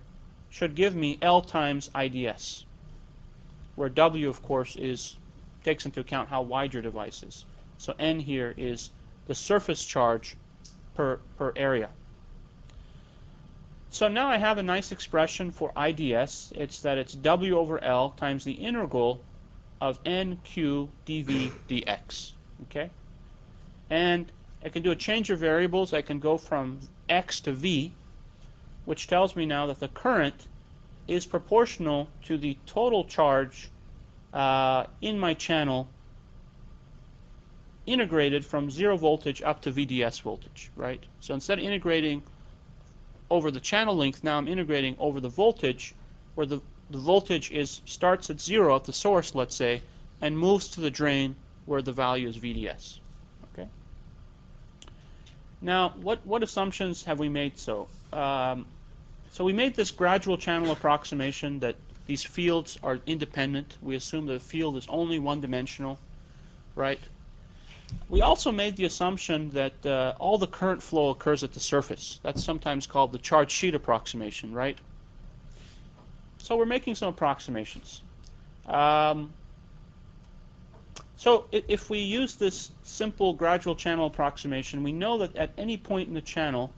should give me L times IDS, where W, of course, takes into account how wide your device is. So N here is the surface charge per area. So now I have a nice expression for IDS. It's that it's W over L times the integral of NQ dV dx. Okay? And I can do a change of variables. I can go from X to V, which tells me now that the current is proportional to the total charge in my channel integrated from 0 voltage up to VDS voltage, right? So instead of integrating over the channel length, now I'm integrating over the voltage, where the voltage starts at 0 at the source, let's say, and moves to the drain where the value is VDS. Okay. Now, what assumptions have we made so? So we made this gradual channel approximation that these fields are independent. We assume the field is only one-dimensional, right? We also made the assumption that all the current flow occurs at the surface. That's sometimes called the charge sheet approximation, right? So we're making some approximations. So if we use this simple gradual channel approximation, we know that at any point in the channel,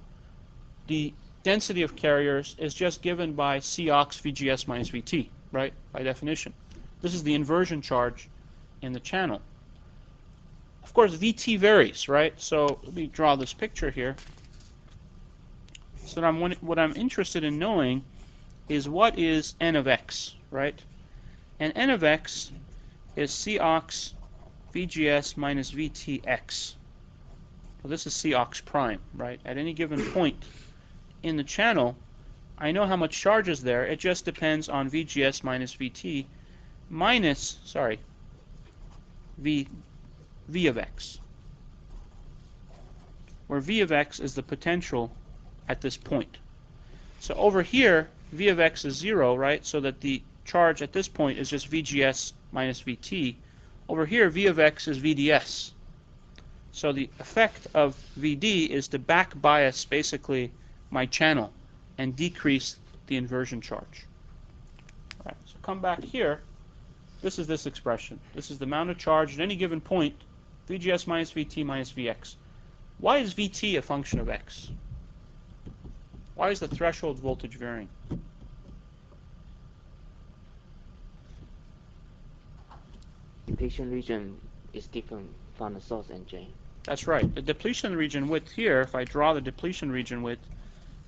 the density of carriers is just given by Cox VGS minus VT, right, by definition. This is the inversion charge in the channel. Of course, VT varies, right? So let me draw this picture here. So what I'm interested in knowing is what is N of X, right? And N of X is Cox VGS minus VTX. Well, this is Cox prime, right? At any given point in the channel, I know how much charge is there. It just depends on VGS minus VT minus, V of X, where V of X is the potential at this point. So over here, V of X is 0, right? So that the charge at this point is just VGS minus VT. Over here, V of X is VDS. So the effect of VD is to back bias, basically, my channel and decrease the inversion charge. All right, so come back here. This is this expression. This is the amount of charge at any given point, VGS minus VT minus Vx. Why is VT a function of X? Why is the threshold voltage varying? Depletion region is different from the source and drain. That's right. The depletion region width here, if I draw the depletion region width,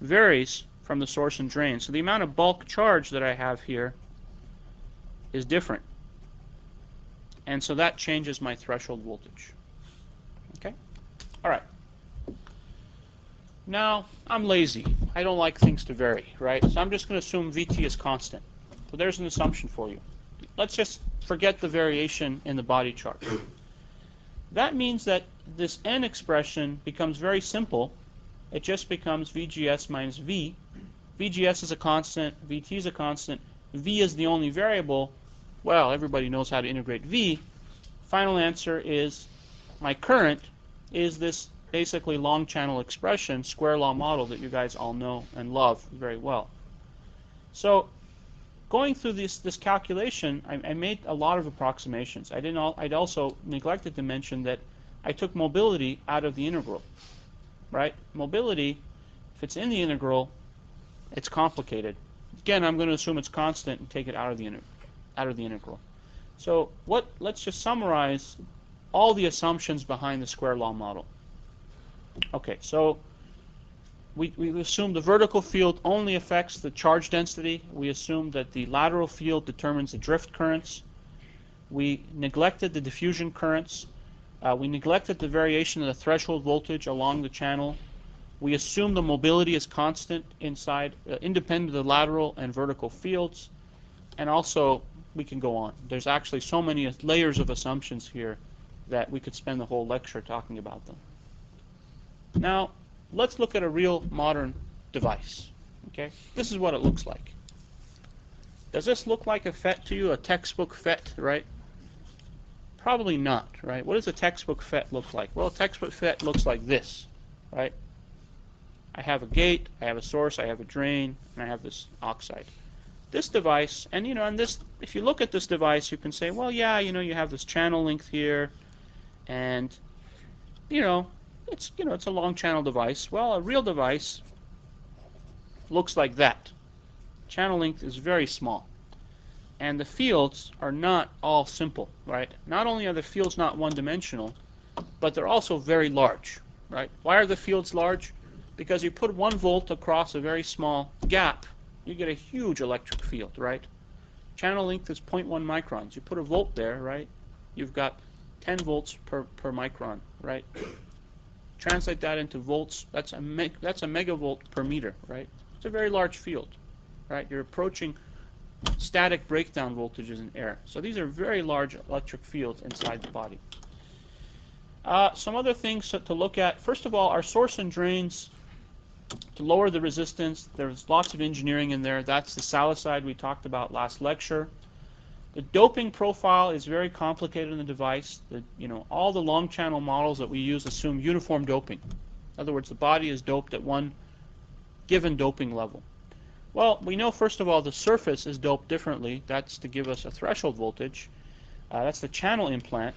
varies from the source and drain. So the amount of bulk charge that I have here is different. And so that changes my threshold voltage. Okay? All right. Now, I'm lazy. I don't like things to vary, right? So I'm just going to assume VT is constant. So there's an assumption for you. Let's just forget the variation in the body chart. That means that this n expression becomes very simple. It just becomes VGS minus V. VGS is a constant, VT is a constant, V is the only variable. Well, everybody knows how to integrate V. Final answer is my current is this basically long channel expression, square law model that you guys all know and love very well. So going through this calculation, I made a lot of approximations. I'd also neglected to mention that I took mobility out of the integral, right? Mobility, if it's in the integral, it's complicated. Again, I'm going to assume it's constant and take it out of the integral. So let's just summarize all the assumptions behind the square law model. Okay, so we assume the vertical field only affects the charge density. We assume that the lateral field determines the drift currents. We neglected the diffusion currents. We neglected the variation of the threshold voltage along the channel. We assume the mobility is constant inside, independent of the lateral and vertical fields. And also, we can go on. There's actually so many layers of assumptions here that we could spend the whole lecture talking about them. Now, let's look at a real modern device. Okay, this is what it looks like. Does this look like a FET to you, a textbook FET, right? Probably not, right? What does a textbook FET look like? Well, a textbook FET looks like this, right? I have a gate, I have a source, I have a drain, and I have this oxide. This device, and and this, if you look at this device, you can say, well, yeah, you have this channel length here, and it's a long channel device. Well, a real device looks like that. Channel length is very small. And the fields are not all simple, right? Not only are the fields not one-dimensional, but they're also very large, right? Why are the fields large? Because you put 1 volt across a very small gap, you get a huge electric field, right? Channel length is 0.1 microns. You put a volt there, right? You've got 10 volts per micron, right? Translate that into volts. That's a megavolt per meter, right? It's a very large field, right? You're approaching static breakdown voltages in air. So these are very large electric fields inside the body. Some other things to look at. First of all, our source and drains, to lower the resistance, there's lots of engineering in there. That's the salicide we talked about last lecture. The doping profile is very complicated in the device. All the long channel models that we use assume uniform doping. In other words, the body is doped at one given doping level. Well, we know first of all the surface is doped differently. That's to give us a threshold voltage. That's the channel implant.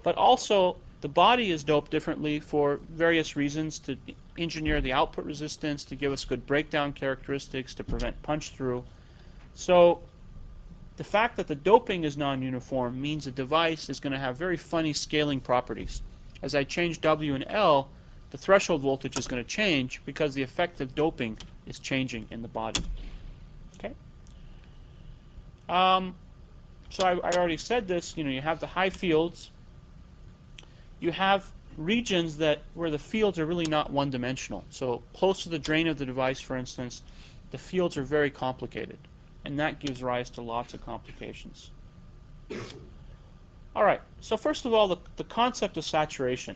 But also the body is doped differently for various reasons, to engineer the output resistance, to give us good breakdown characteristics, to prevent punch through. So the fact that the doping is non-uniform means the device is going to have very funny scaling properties. As I change W and L, the threshold voltage is going to change because the effective doping is changing in the body. Okay. So I already said this. You have the high fields. You have regions where the fields are really not one-dimensional. So close to the drain of the device, for instance, the fields are very complicated, and that gives rise to lots of complications. All right. So first of all, the concept of saturation.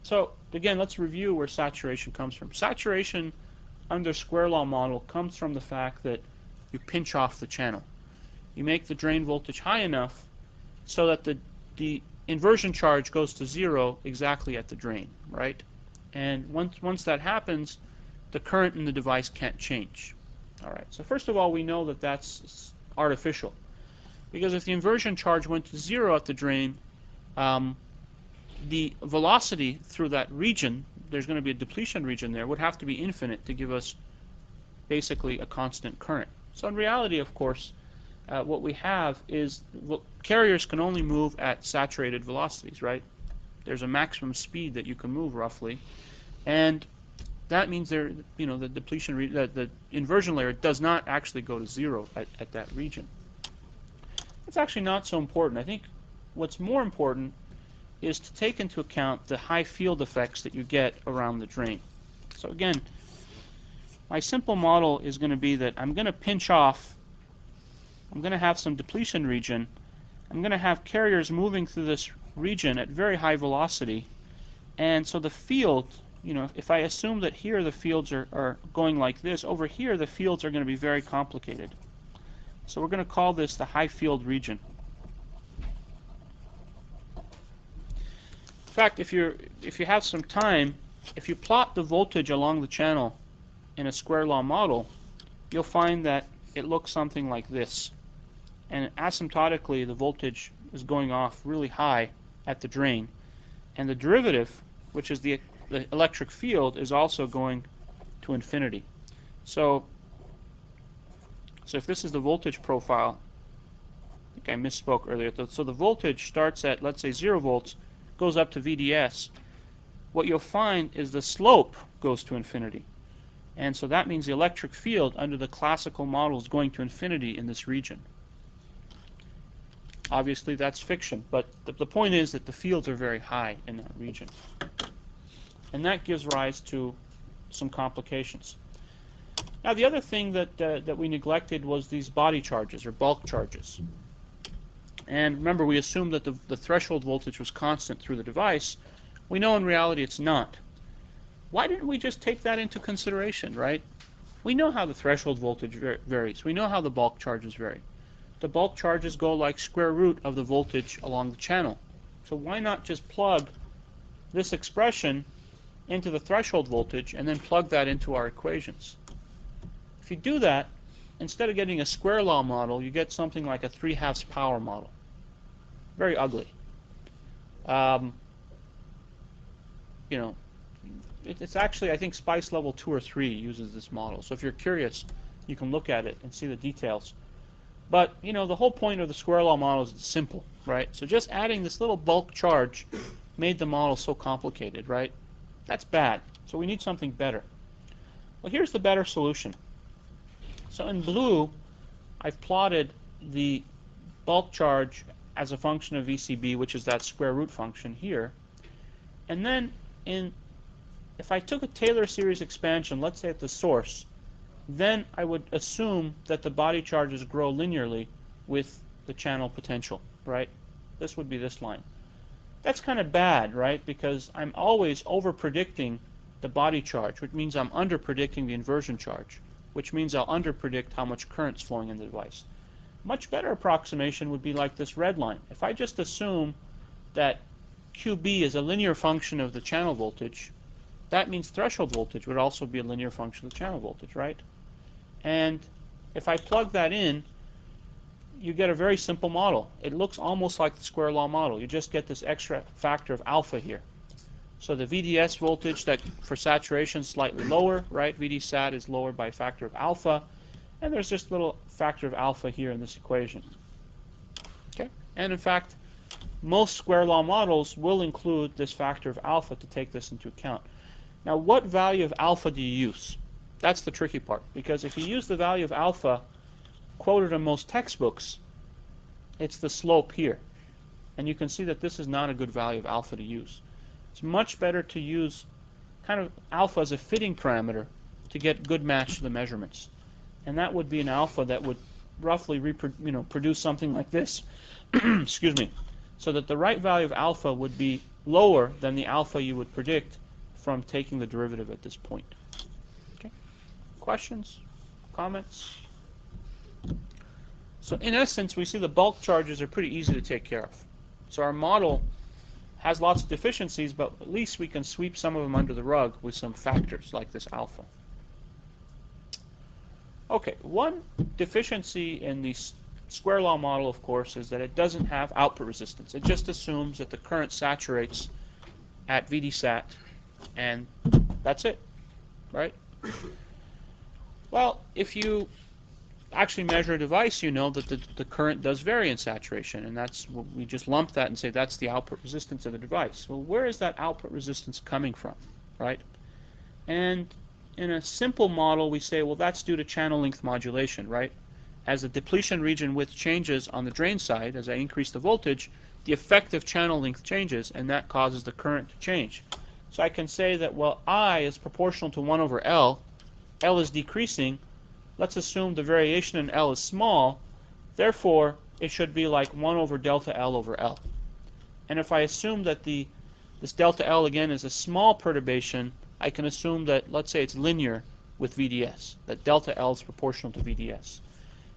So again, let's review where saturation comes from. Saturation under square law model comes from the fact that you pinch off the channel. You make the drain voltage high enough so that the inversion charge goes to 0 exactly at the drain, right? And once that happens, the current in the device can't change. All right. So first of all, we know that that's artificial, because if the inversion charge went to 0 at the drain, the velocity through that region, there's going to be a depletion region there, would have to be infinite to give us basically a constant current. So in reality, of course, what we have is carriers can only move at saturated velocities, right? There's a maximum speed that you can move roughly, and that means the depletion, the inversion layer does not actually go to 0 at that region. It's actually not so important. I think what's more important is to take into account the high field effects that you get around the drain. So again, my simple model is going to be that I'm going to pinch off, I'm going to have some depletion region, I'm going to have carriers moving through this region at very high velocity. And so the field, you know, if I assume that here the fields are going like this, over here the fields are going to be very complicated. So we're going to call this the high field region. In fact, if you have some time, if you plot the voltage along the channel in a square law model, you'll find that it looks something like this. And asymptotically, the voltage is going off really high at the drain. And the derivative, which is the electric field, is also going to infinity. So if this is the voltage profile, I think I misspoke earlier. So the voltage starts at, let's say, 0 volts, goes up to VDS. What you'll find is the slope goes to infinity. And so that means the electric field under the classical model is going to infinity in this region. Obviously, that's fiction, but the point is that the fields are very high in that region. And that gives rise to some complications. Now, the other thing that we neglected was these body charges, or bulk charges. And remember, we assumed that the threshold voltage was constant through the device. We know in reality it's not. Why didn't we just take that into consideration, right? We know how the threshold voltage varies. We know how the bulk charges vary. The bulk charges go like square root of the voltage along the channel. So why not just plug this expression into the threshold voltage and then plug that into our equations? If you do that, instead of getting a square law model, you get something like a 3/2 power model. Very ugly. You know, it's actually, I think, SPICE level 2 or 3 uses this model. So if you're curious, you can look at it and see the details. But, you know, the whole point of the square law model is it's simple, right? So just adding this little bulk charge made the model so complicated, right? That's bad. So we need something better. Well, here's the better solution. So in blue, I've plotted the bulk charge as a function of VCB, which is that square root function here. And then if I took a Taylor series expansion, let's say at the source, then I would assume that the body charges grow linearly with the channel potential, right? This would be this line. That's kind of bad, right? Because I'm always over-predicting the body charge, which means I'm under-predicting the inversion charge, which means I'll under-predict how much current's flowing in the device. Much better approximation would be like this red line. If I just assume that QB is a linear function of the channel voltage, that means threshold voltage would also be a linear function of the channel voltage, right? And if I plug that in, you get a very simple model. It looks almost like the square law model. You just get this extra factor of alpha here. So the VDS voltage that for saturation is slightly lower, right? VD sat is lower by a factor of alpha. And there's just a little factor of alpha here in this equation. Okay? And in fact, most square law models will include this factor of alpha to take this into account. Now, what value of alpha do you use? That's the tricky part, because if you use the value of alpha quoted in most textbooks, it's the slope here. And you can see that this is not a good value of alpha to use. It's much better to use kind of alpha as a fitting parameter to get good match to the measurements. And that would be an alpha that would roughly produce something like this. Excuse me. So that the right value of alpha would be lower than the alpha you would predict from taking the derivative at this point. Okay. Questions? Comments? So in essence, we see the bulk charges are pretty easy to take care of. So our model has lots of deficiencies, but at least we can sweep some of them under the rug with some factors like this alpha. Okay, one deficiency in the square law model, of course, is that it doesn't have output resistance. It just assumes that the current saturates at VD sat, and that's it, right? Well, if you actually measure a device, you know that the current does vary in saturation, and that's, we just lump that and say that's the output resistance of the device. Well, where is that output resistance coming from, right? And in a simple model, we say, well, that's due to channel length modulation, right? As the depletion region width changes on the drain side, as I increase the voltage, the effective channel length changes, and that causes the current to change. So I can say that, well, I is proportional to 1 over L. L is decreasing. Let's assume the variation in L is small. Therefore, it should be like 1 over delta L over L. And if I assume that this delta L again is a small perturbation, I can assume that, let's say it's linear with VDS, that delta L is proportional to VDS.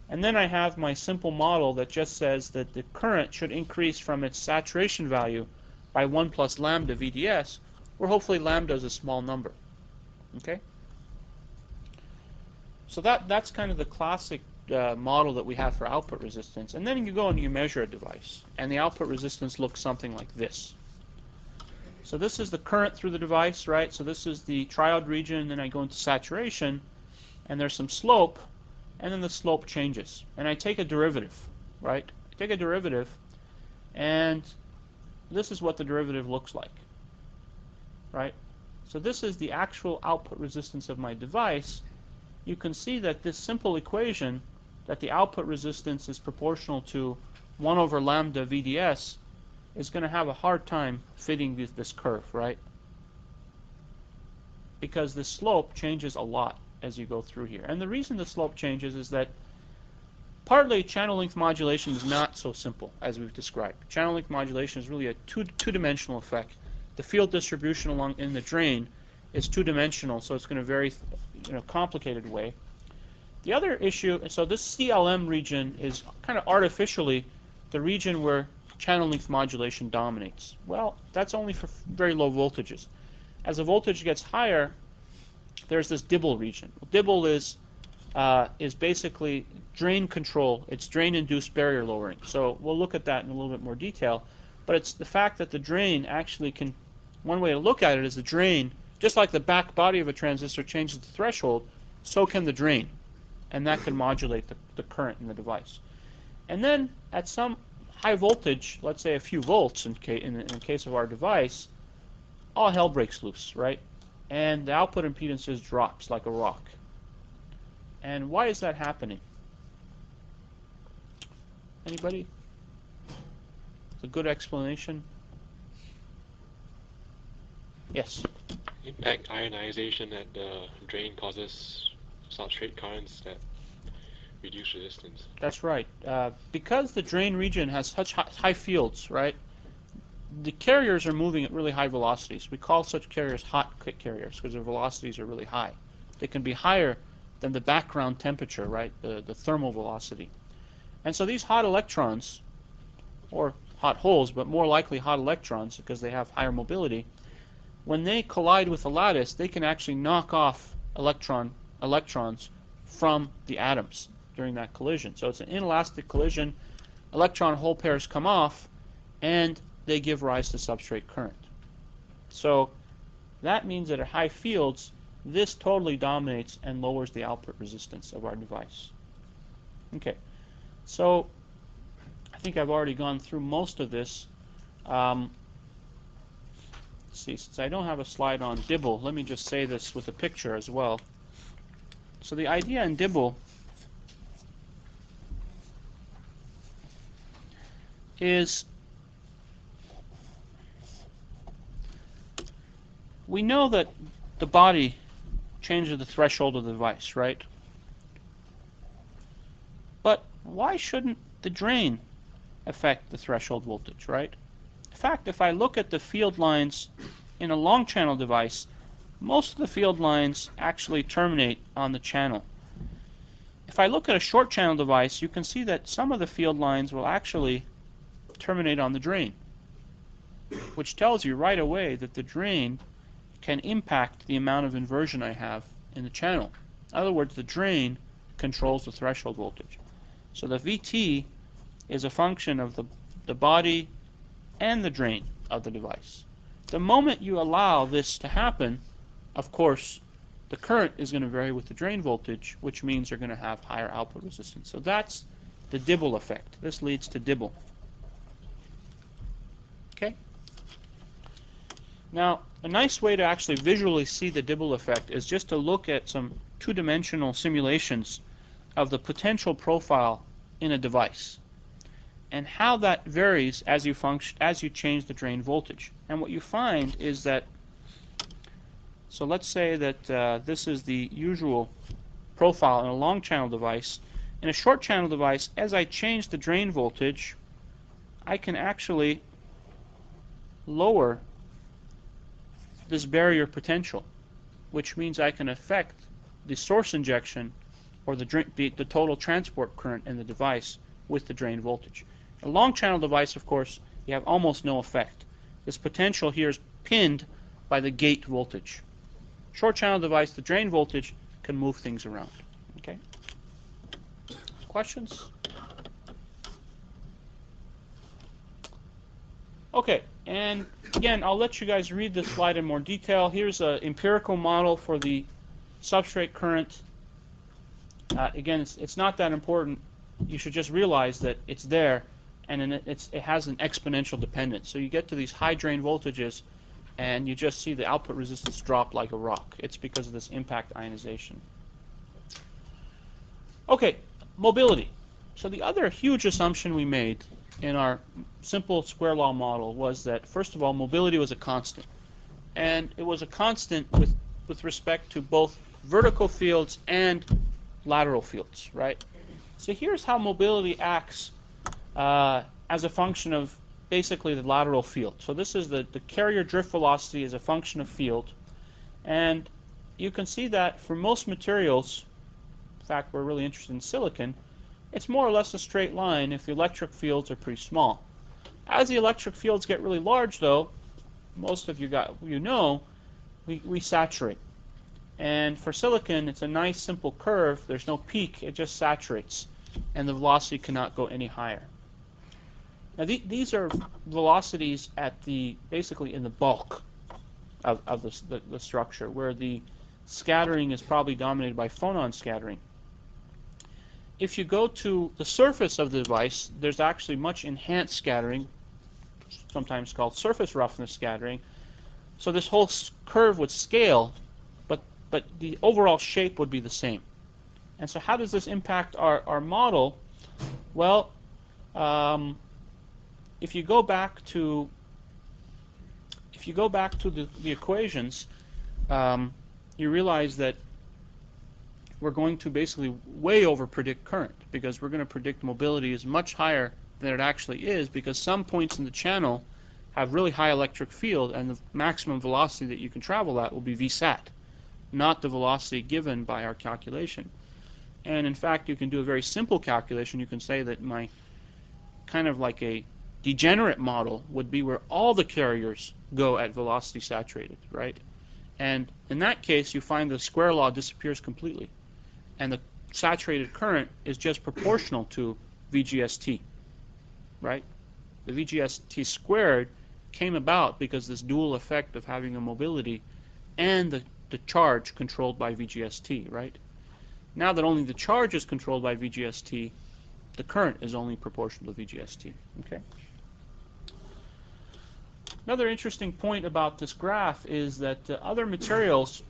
And then I have my simple model that just says that the current should increase from its saturation value by 1 plus lambda VDS, where hopefully lambda is a small number. Okay? So that's kind of the classic model that we have for output resistance. And then you go and you measure a device, and the output resistance looks something like this. So this is the current through the device, right? So this is the triode region, and then I go into saturation, and there's some slope, and then the slope changes. And I take a derivative, right? I take a derivative, and this is what the derivative looks like, right? So this is the actual output resistance of my device. You can see that this simple equation, that the output resistance is proportional to 1 over lambda VDS, is going to have a hard time fitting this curve, right? Because the slope changes a lot as you go through here. And the reason the slope changes is that partly channel length modulation is not so simple as we've described. Channel length modulation is really a two-dimensional effect. The field distribution along in the drain is two-dimensional, so it's going to vary in a complicated way. The other issue, so this CLM region is kind of artificially the region where channel length modulation dominates. Well, that's only for very low voltages. As the voltage gets higher, there's this dibble region. Dibble is basically drain control. It's drain-induced barrier lowering. So we'll look at that in a little bit more detail. But it's the fact that the drain actually can, one way to look at it is the drain, just like the back body of a transistor changes the threshold, so can the drain. And that can modulate the current in the device. And then at some high voltage, let's say a few volts in the case of our device, all hell breaks loose, right? And the output impedance just drops like a rock. And why is that happening? Anybody? It's a good explanation. Yes? Impact ionization at the drain causes substrate currents that reduce resistance. That's right. Because the drain region has such high fields, right? The carriers are moving at really high velocities. We call such carriers hot carriers because their velocities are really high. They can be higher than the background temperature, right? The thermal velocity. And so these hot electrons, or hot holes, but more likely hot electrons because they have higher mobility, when they collide with the lattice, they can actually knock off electrons from the atoms during that collision. So it's an inelastic collision. Electron-hole pairs come off, and they give rise to substrate current. So that means that at high fields, this totally dominates and lowers the output resistance of our device. Okay, so I think I've already gone through most of this. Let's see, since I don't have a slide on dibble, let me just say this with a picture as well. So the idea in dibble is we know that the body changes the threshold of the device, right? But why shouldn't the drain affect the threshold voltage, right? In fact, if I look at the field lines in a long channel device, most of the field lines actually terminate on the channel. If I look at a short channel device, you can see that some of the field lines will actually terminate on the drain, which tells you right away that the drain can impact the amount of inversion I have in the channel. In other words, the drain controls the threshold voltage. So the VT is a function of the body and the drain of the device. The moment you allow this to happen, of course, the current is going to vary with the drain voltage, which means you're going to have higher output resistance. So that's the dibble effect. This leads to dibble. Okay? Now, a nice way to actually visually see the dibble effect is just to look at some two-dimensional simulations of the potential profile in a device and how that varies as you change the drain voltage. And what you find is that, so let's say that this is the usual profile in a long channel device, in a short channel device, as I change the drain voltage, I can actually lower this barrier potential, which means I can affect the source injection or the total transport current in the device with the drain voltage. A long channel device, of course, you have almost no effect. This potential here is pinned by the gate voltage. Short channel device, the drain voltage can move things around. Okay? Questions? Okay, and again, I'll let you guys read this slide in more detail. Here's an empirical model for the substrate current. Again, it's not that important. You should just realize that it's there, and it has an exponential dependence. So you get to these high drain voltages, and you just see the output resistance drop like a rock. It's because of this impact ionization. Okay, mobility. So the other huge assumption we made in our simple square law model was that, first of all, mobility was a constant. And it was a constant with respect to both vertical fields and lateral fields, right? So here's how mobility acts as a function of basically the lateral field. So this is the carrier drift velocity as a function of field. And you can see that for most materials, in fact, we're really interested in silicon, it's more or less a straight line if the electric fields are pretty small. As the electric fields get really large, though, most of you know, we saturate. And for silicon, it's a nice simple curve. There's no peak. It just saturates. And the velocity cannot go any higher. Now, these are velocities at basically in the bulk of the structure, where the scattering is probably dominated by phonon scattering. If you go to the surface of the device, there's actually much enhanced scattering, sometimes called surface roughness scattering. So this whole curve would scale, but the overall shape would be the same. And so how does this impact our model? Well, if you go back to the equations, you realize that we're going to basically way over predict current, because we're going to predict mobility is much higher than it actually is, because some points in the channel have really high electric field, and the maximum velocity that you can travel at will be Vsat, not the velocity given by our calculation. And in fact, you can do a very simple calculation. You can say that my kind of like a degenerate model would be where all the carriers go at velocity saturated, right? And in that case, you find the square law disappears completely, and the saturated current is just proportional to VGST, right? The VGST squared came about because this dual effect of having a mobility and the charge controlled by VGST, right? Now that only the charge is controlled by VGST, the current is only proportional to VGST, okay? Another interesting point about this graph is that other materials,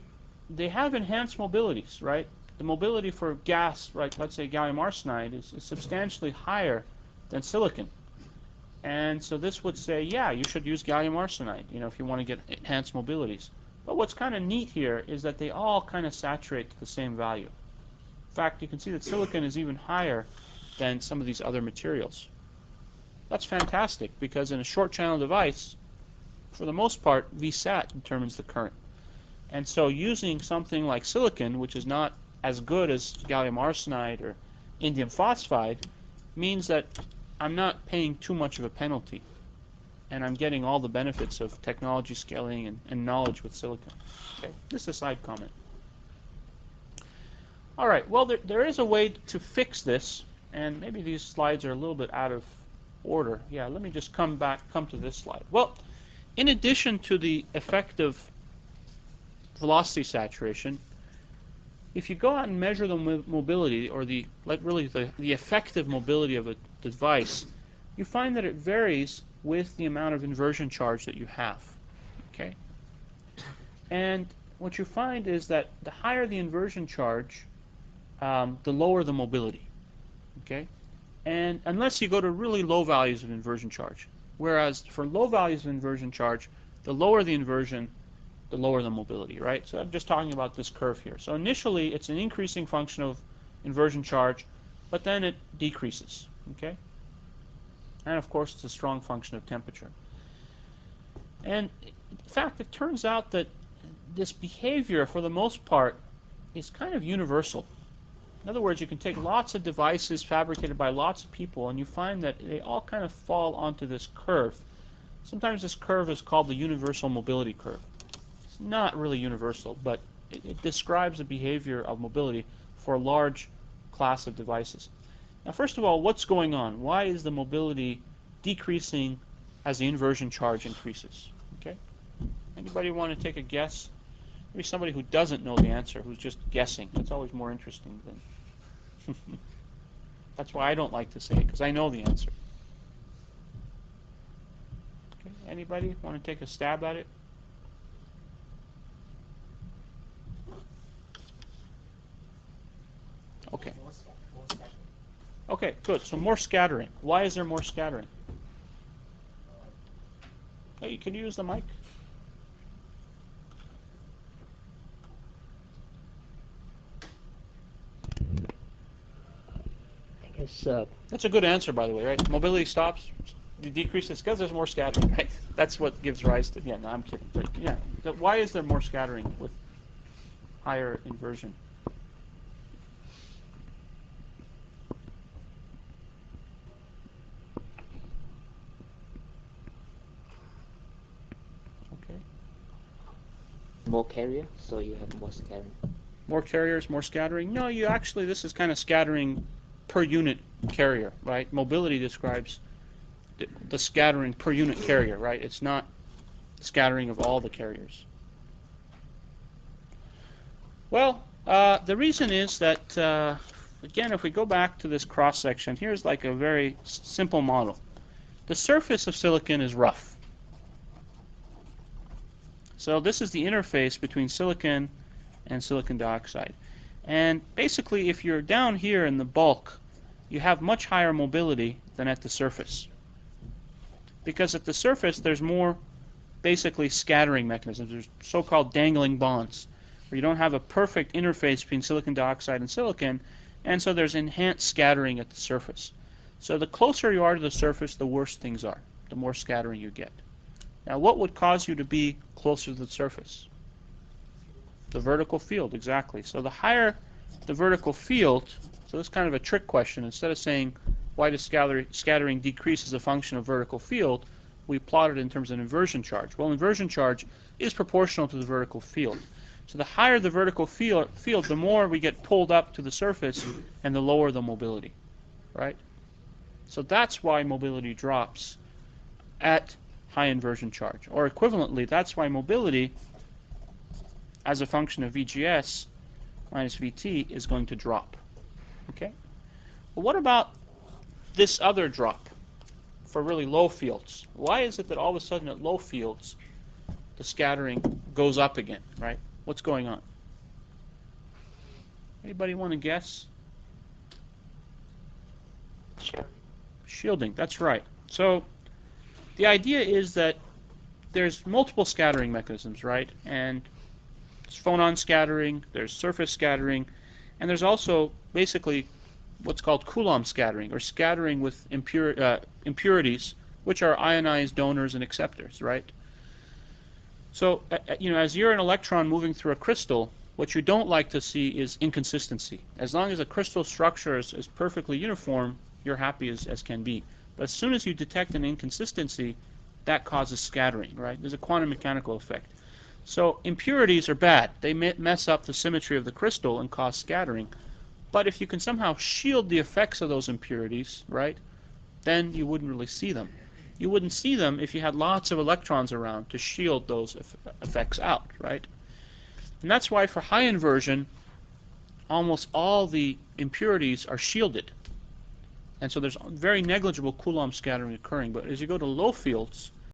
they have enhanced mobilities, right? The mobility for gas, right, let's say gallium arsenide, is substantially higher than silicon. And so this would say, yeah, you should use gallium arsenide, if you want to get enhanced mobilities. But what's kind of neat here is that they all kind of saturate to the same value. In fact, you can see that silicon is even higher than some of these other materials. That's fantastic, because in a short channel device, for the most part, Vsat determines the current. And so using something like silicon, which is not as good as gallium arsenide or indium phosphide, means that I'm not paying too much of a penalty, and I'm getting all the benefits of technology scaling and knowledge with silicon. Okay, this is a side comment. All right, well, there is a way to fix this, and maybe these slides are a little bit out of order. Yeah, let me just come to this slide. Well, in addition to the effective velocity saturation, if you go out and measure the mobility, or the effective mobility of a device, you find that it varies with the amount of inversion charge that you have. Okay? And what you find is that the higher the inversion charge, the lower the mobility. Okay? And unless you go to really low values of inversion charge. Whereas for low values of inversion charge, the lower the inversion, the lower the mobility, right? So I'm just talking about this curve here. So initially, it's an increasing function of inversion charge, but then it decreases. Okay? And of course, it's a strong function of temperature. And in fact, it turns out that this behavior, for the most part, is kind of universal. In other words, you can take lots of devices fabricated by lots of people, and you find that they all kind of fall onto this curve. Sometimes this curve is called the universal mobility curve. It's not really universal, but it describes the behavior of mobility for a large class of devices. Now, first of all, what's going on? Why is the mobility decreasing as the inversion charge increases? Okay? Anybody want to take a guess? Maybe somebody who doesn't know the answer, who's just guessing. That's always more interesting than... That's why I don't like to say it, because I know the answer. Okay. Anybody want to take a stab at it? Okay. Okay, good. So more scattering. Why is there more scattering? Hey, can you use the mic? That's a good answer, by the way, right? Mobility stops, you decrease this because there's more scattering, right? That's what gives rise to. Yeah, no, I'm kidding. But yeah, why is there more scattering with higher inversion? Okay. More carrier, so you have more scattering. More carriers, more scattering? No, you actually, this is kind of scattering per unit carrier, right? Mobility describes the scattering per unit carrier, right? It's not scattering of all the carriers. Well, the reason is that, again, if we go back to this cross-section, here's like a very simple model. The surface of silicon is rough. So this is the interface between silicon and silicon dioxide. And basically, if you're down here in the bulk, you have much higher mobility than at the surface. Because at the surface, there's more basically scattering mechanisms. There's so-called dangling bonds, where you don't have a perfect interface between silicon dioxide and silicon, and so there's enhanced scattering at the surface. So the closer you are to the surface, the worse things are, the more scattering you get. Now, what would cause you to be closer to the surface? The vertical field, exactly. So the higher the vertical field, so this is kind of a trick question. Instead of saying why does scattering decrease as a function of vertical field, we plot it in terms of inversion charge. Well, inversion charge is proportional to the vertical field. So the higher the vertical field, the more we get pulled up to the surface, and the lower the mobility, right? So that's why mobility drops at high inversion charge. Or equivalently, that's why mobility as a function of VGS minus VT is going to drop. Okay? Well, what about this other drop for really low fields? Why is it that all of a sudden at low fields the scattering goes up again, right? What's going on? Anybody want to guess? Shielding, that's right. So the idea is that there's multiple scattering mechanisms, right? And there's phonon scattering, there's surface scattering, and there's also basically what's called Coulomb scattering, or scattering with impurities, which are ionized donors and acceptors, right? So, as you're an electron moving through a crystal, what you don't like to see is inconsistency. As long as a crystal structure is perfectly uniform, you're happy as can be. But as soon as you detect an inconsistency, that causes scattering, right? There's a quantum mechanical effect. So impurities are bad. They mess up the symmetry of the crystal and cause scattering. But if you can somehow shield the effects of those impurities, right, then you wouldn't really see them. You wouldn't see them if you had lots of electrons around to shield those effects out, right? And that's why for high inversion, almost all the impurities are shielded. And so there's very negligible Coulomb scattering occurring. But as you go to low fields,